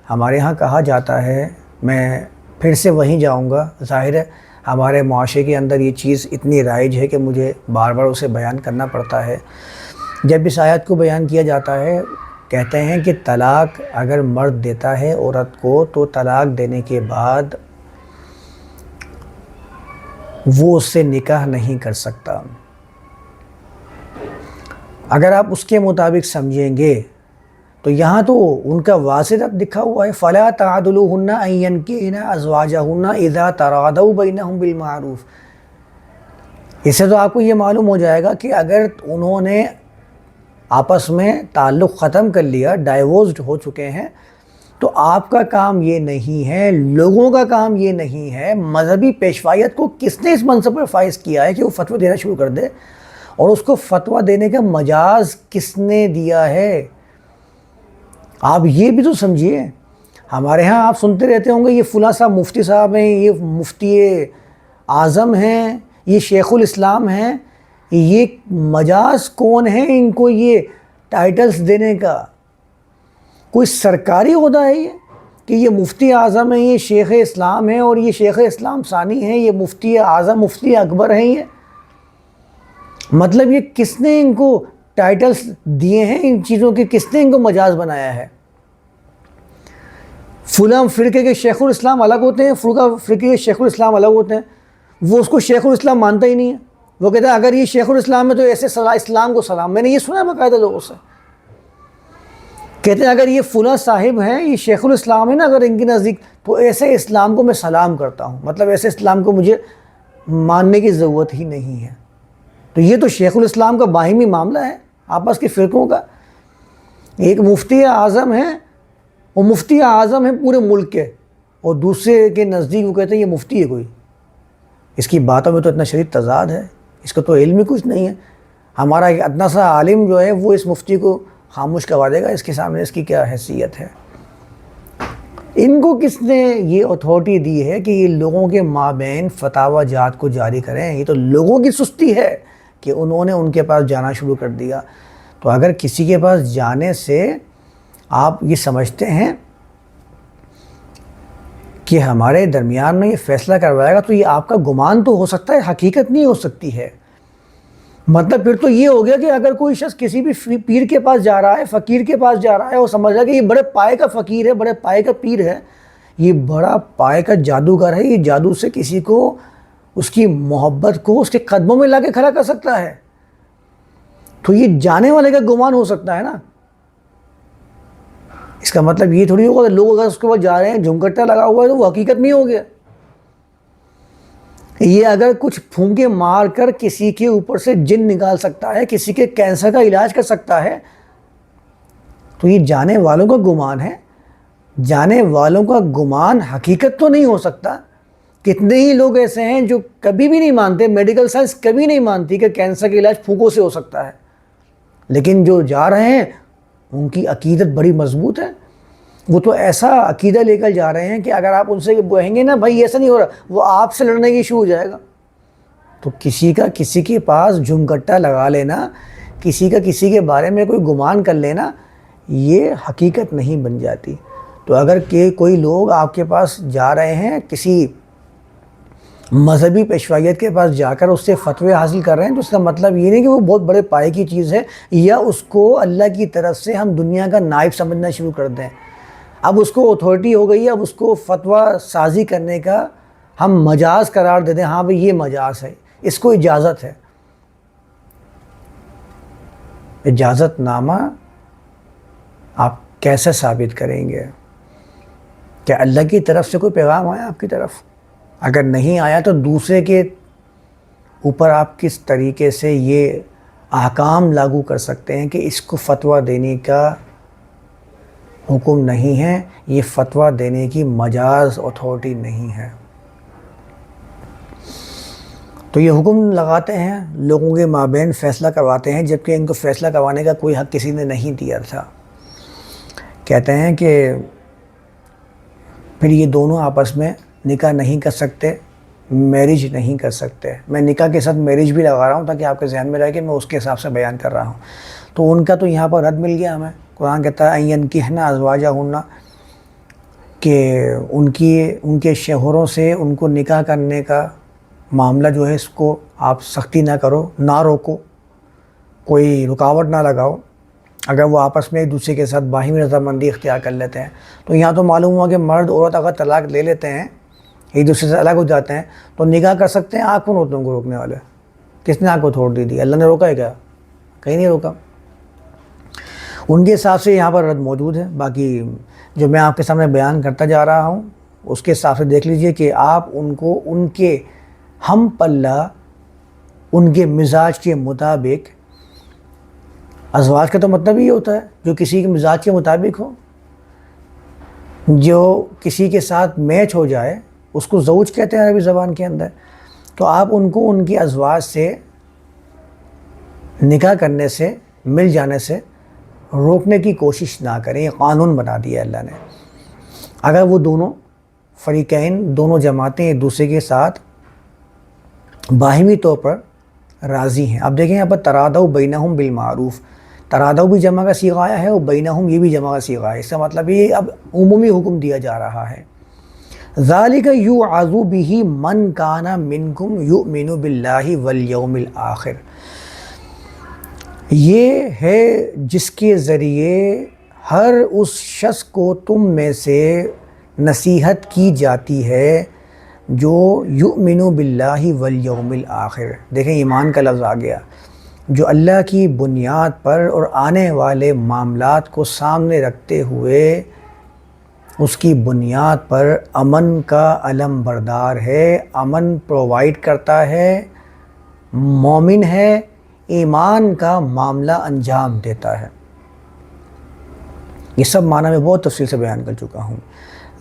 ہمارے ہاں کہا جاتا ہے، میں پھر سے وہیں جاؤں گا، ظاہر ہے ہمارے معاشرے کے اندر یہ چیز اتنی رائج ہے کہ مجھے بار بار اسے بیان کرنا پڑتا ہے۔ جب اس آیت کو بیان کیا جاتا ہے، کہتے ہیں کہ طلاق اگر مرد دیتا ہے عورت کو تو طلاق دینے کے بعد وہ اس سے نکاح نہیں کر سکتا۔ اگر آپ اس کے مطابق سمجھیں گے تو یہاں تو ان کا واضح لکھا ہوا ہے فَلَا تَعْضُلُوهُنَّ أَن يَنكِحْنَ أَزْوَاجَهُنَّ إِذَا تَرَاضَوْا بَيْنَهُمْ بِالْمَعْرُوفِ۔ اس سے تو آپ کو یہ معلوم ہو جائے گا کہ اگر انہوں نے آپس میں تعلق ختم کر لیا، ڈائیورسڈ ہو چکے ہیں، تو آپ کا کام یہ نہیں ہے، لوگوں کا کام یہ نہیں ہے، مذہبی پیشوائیت کو کس نے اس منصب پر فائز کیا ہے کہ وہ فتوی دینا شروع کر دے، اور اس کو فتویٰ دینے کا مجاز کس نے دیا ہے؟ آپ یہ بھی تو سمجھیے۔ ہمارے ہاں آپ سنتے رہتے ہوں گے یہ فلاں صاحب مفتی صاحب ہیں، یہ مفتی اعظم ہیں، یہ شیخ الاسلام ہیں۔ یہ مجاز کون ہیں ان کو یہ ٹائٹلز دینے کا؟ کوئی سرکاری عہدہ ہے یہ کہ یہ مفتی اعظم ہیں، یہ شیخ اسلام ہیں، اور یہ شیخ اسلام ثانی ہیں، یہ مفتی اعظم، مفتی اکبر ہیں؟ یہ مطلب یہ کس نے ان کو ٹائٹلز دیے ہیں ان چیزوں کے؟ کس نے ان کو مجاز بنایا ہے؟ فلاں فرقے کے شیخ الاسلام الگ ہوتے ہیں، فرقے کے شیخ الاسلام الگ ہوتے ہیں۔ وہ اس کو شیخ الاسلام مانتا ہی نہیں ہے، وہ کہتا ہے اگر یہ شیخ الاسلام ہے تو ایسے اسلام کو سلام۔ میں نے یہ سنا ہے باقاعدہ لوگوں سے، کہتے ہیں اگر یہ فلاں صاحب ہیں، یہ شیخ الاسلام ہے نا، اگر ان کے نزدیک، تو ایسے اسلام کو میں سلام کرتا ہوں، مطلب ایسے اسلام کو مجھے ماننے کی ضرورت ہی نہیں ہے۔ تو یہ تو شیخ الاسلام کا باہمی معاملہ ہے آپس کے فرقوں کا۔ ایک مفتی اعظم ہے، وہ مفتی اعظم ہے پورے ملک کے، اور دوسرے کے نزدیک وہ کہتے ہیں یہ مفتی ہے کوئی۔ اس کی باتوں میں تو اتنا شدید تضاد ہے، اس کا تو علم ہی کچھ نہیں ہے۔ ہمارا ایک اتنا سا عالم جو ہے وہ اس مفتی کو خاموش کروا دے گا، اس کے سامنے اس کی کیا حیثیت ہے؟ ان کو کس نے یہ اتھارٹی دی ہے کہ یہ لوگوں کے مابین فتاوی جات کو جاری کریں؟ یہ تو لوگوں کی سستی ہے کہ انہوں نے ان کے پاس جانا شروع کر دیا۔ تو اگر کسی کے پاس جانے سے آپ یہ سمجھتے ہیں کہ ہمارے درمیان میں یہ فیصلہ کروائے گا، تو یہ آپ کا گمان تو ہو سکتا ہے، حقیقت نہیں ہو سکتی ہے۔ مطلب پھر تو یہ ہو گیا کہ اگر کوئی شخص کسی بھی پیر کے پاس جا رہا ہے، فقیر کے پاس جا رہا ہے، اور سمجھ رہا ہے کہ یہ بڑے پائے کا فقیر ہے، بڑے پائے کا پیر ہے، یہ بڑا پائے کا جادوگر ہے، یہ جادو سے کسی کو، اس کی محبت کو اس کے قدموں میں لا کے کھڑا کر سکتا ہے، تو یہ جانے والے کا گمان ہو سکتا ہے نا۔ اس کا مطلب یہ تھوڑی ہوگا کہ لوگ اگر اس کے بعد جا رہے ہیں جھمکٹا لگا ہوا ہے تو وہ حقیقت میں ہو گیا. یہ اگر کچھ پھونکے مار کر کسی کے اوپر سے جن نکال سکتا ہے، کسی کے کینسر کا علاج کر سکتا ہے، تو یہ جانے والوں کا گمان ہے. جانے والوں کا گمان حقیقت تو نہیں ہو سکتا. کتنے ہی لوگ ایسے ہیں جو کبھی بھی نہیں مانتے، میڈیکل سائنس کبھی نہیں مانتی کہ کینسر کا علاج پھونکوں سے ہو سکتا ہے، لیکن جو جا رہے ہیں ان کی عقیدت بڑی مضبوط ہے. وہ تو ایسا عقیدہ لے کر جا رہے ہیں کہ اگر آپ ان سے کہیں گے نا بھائی ایسا نہیں ہو رہا، وہ آپ سے لڑنے کی شروع ہو جائے گا. تو کسی کے پاس جھمکٹا لگا لینا، کسی کے بارے میں کوئی گمان کر لینا، یہ حقیقت نہیں بن جاتی. تو اگر کہ کوئی لوگ آپ کے پاس جا رہے ہیں، کسی مذہبی پیشوائیت کے پاس جا کر اس سے فتوے حاصل کر رہے ہیں، تو اس کا مطلب یہ نہیں کہ وہ بہت بڑے پائے کی چیز ہے یا اس کو اللہ کی طرف سے ہم دنیا کا نائب سمجھنا شروع کر دیں. اب اس کو اتھارٹی ہو گئی ہے، اب اس کو فتویٰ سازی کرنے کا ہم مجاز قرار دے دیں. ہاں بھئی یہ مجاز ہے، اس کو اجازت ہے. اجازت نامہ آپ کیسے ثابت کریں گے؟ کہ اللہ کی طرف سے کوئی پیغام آیا آپ کی طرف؟ اگر نہیں آیا تو دوسرے کے اوپر آپ کس طریقے سے یہ احکام لاگو کر سکتے ہیں کہ اس کو فتویٰ دینے کا حکم نہیں ہے، یہ فتویٰ دینے کی مجاز اتھارٹی نہیں ہے. تو یہ حکم لگاتے ہیں، لوگوں کے مابین فیصلہ کرواتے ہیں، جبکہ ان کو فیصلہ کروانے کا کوئی حق کسی نے نہیں دیا تھا. کہتے ہیں کہ پھر یہ دونوں آپس میں نکاح نہیں کر سکتے، میرج نہیں کر سکتے. میں نکاح کے ساتھ میرج بھی لگا رہا ہوں تاکہ آپ کے ذہن میں رہے کہ میں اس کے حساب سے بیان کر رہا ہوں. تو ان کا تو یہاں پر رد مل گیا ہمیں. قرآن کہتا ہے این کہنا ازواجہن، کہ ان کے شوہروں سے ان کو نکاح کرنے کا معاملہ جو ہے اس کو آپ سختی نہ کرو، نہ روکو، کوئی رکاوٹ نہ لگاؤ اگر وہ آپس میں ایک دوسرے کے ساتھ باہمی رضامندی اختیار کر لیتے ہیں. تو یہاں تو معلوم ہوا کہ مرد عورت اگر طلاق لے لیتے ہیں، ایک دوسرے سے الگ ہو جاتے ہیں، تو نکاح کر سکتے ہیں. آنکھ کون ہوتے ہیں ان کو روکنے والے؟ کس نے آنکھ کو چھوڑ دی؟ اللہ نے روکا ہے کیا؟ کہیں نہیں روکا. ان کے حساب سے یہاں پر رد موجود ہے. باقی جو میں آپ کے سامنے بیان کرتا جا رہا ہوں اس کے حساب سے دیکھ لیجئے کہ آپ ان کو ان کے ہم پلہ، ان کے مزاج کے مطابق، ازواج کا تو مطلب یہ ہوتا ہے جو کسی کے مزاج کے مطابق ہو، جو کسی کے ساتھ میچ ہو جائے اس کو زوج کہتے ہیں عربی زبان کے اندر. تو آپ ان کو ان کی ازواج سے نکاح کرنے سے، مل جانے سے روکنے کی کوشش نہ کریں. یہ قانون بنا دیا اللہ نے. اگر وہ دونوں فریقین، دونوں جماعتیں ایک دوسرے کے ساتھ باہمی طور پر راضی ہیں. اب دیکھیں یہاں پر ترادو بینہم بالمعروف، ترادو بھی جمع کا صیغہ آیا ہے اور بینہم یہ بھی جمع کا صیغہ ہے. اس کا مطلب یہ اب عمومی حکم دیا جا رہا ہے. ذالک یوعظ بہ من کان منکم یؤمن باللہ والیوم الآخر، یہ ہے جس کے ذریعے ہر اس شخص کو تم میں سے نصیحت کی جاتی ہے جو یؤمن باللہ والیوم الآخر. دیکھیں ایمان کا لفظ آ گیا، جو اللہ کی بنیاد پر اور آنے والے معاملات کو سامنے رکھتے ہوئے اس کی بنیاد پر امن کا علم بردار ہے، امن پرووائڈ کرتا ہے، مومن ہے، ایمان کا معاملہ انجام دیتا ہے. یہ سب معنی میں بہت تفصیل سے بیان کر چکا ہوں.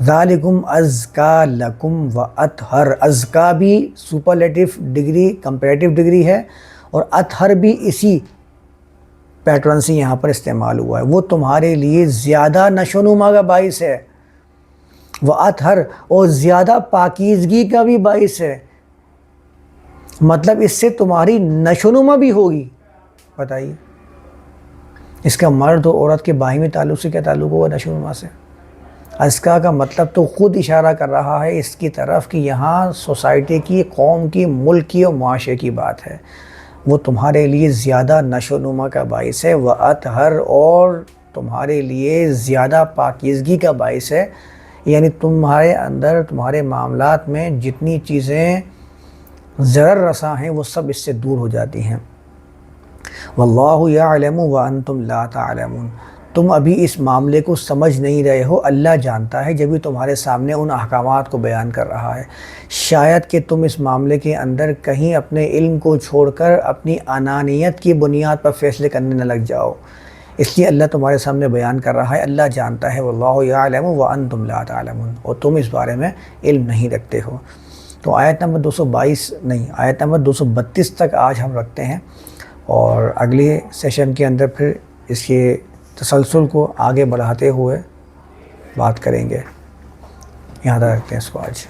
ذالکم ازکا لکم و اطہر، ازکا بھی سپرلیٹو ڈگری، کمپیریٹیو ڈگری ہے، اور اطہر بھی اسی پیٹرن سے یہاں پر استعمال ہوا ہے. وہ تمہارے لیے زیادہ نشو و نما کا باعث ہے، وہ اطہر، اور زیادہ پاکیزگی کا بھی باعث ہے. مطلب اس سے تمہاری نشو و نما بھی ہوگی. بتائیے اس کا مرد و عورت کے باہمی تعلق سے کیا تعلق ہوگا نشو و نما سے؟ ازکا کا مطلب تو خود اشارہ کر رہا ہے اس کی طرف کہ یہاں سوسائٹی کی، قوم کی، ملک کی اور معاشرے کی بات ہے. وہ تمہارے لیے زیادہ نشو و نما کا باعث ہے، وہ اطہر، اور تمہارے لیے زیادہ پاکیزگی کا باعث ہے. یعنی تمہارے اندر، تمہارے معاملات میں جتنی چیزیں ضرر رساں ہیں وہ سب اس سے دور ہو جاتی ہیں. واللہ یعلم وانتم لا تعلمون. تم ابھی اس معاملے کو سمجھ نہیں رہے ہو، اللہ جانتا ہے، جبھی تمہارے سامنے ان احکامات کو بیان کر رہا ہے۔ شاید کہ تم اس معاملے کے اندر کہیں اپنے علم کو چھوڑ کر اپنی انانیت کی بنیاد پر فیصلے کرنے نہ لگ جاؤ، اس لیے اللہ تمہارے سامنے بیان کر رہا ہے، اللہ جانتا ہے، واللہ یعلم وانتم لا تعلمون، اور تم اس بارے میں علم نہیں رکھتے ہو۔ تو آیت نمبر 222 نہیں، آیت نمبر 232 تک آج ہم رکھتے ہیں، اور اگلے سیشن کے اندر پھر اس کے تسلسل کو آگے بڑھاتے ہوئے بات کریں گے۔ یہاں تک رکھتے ہیں اس کو آج۔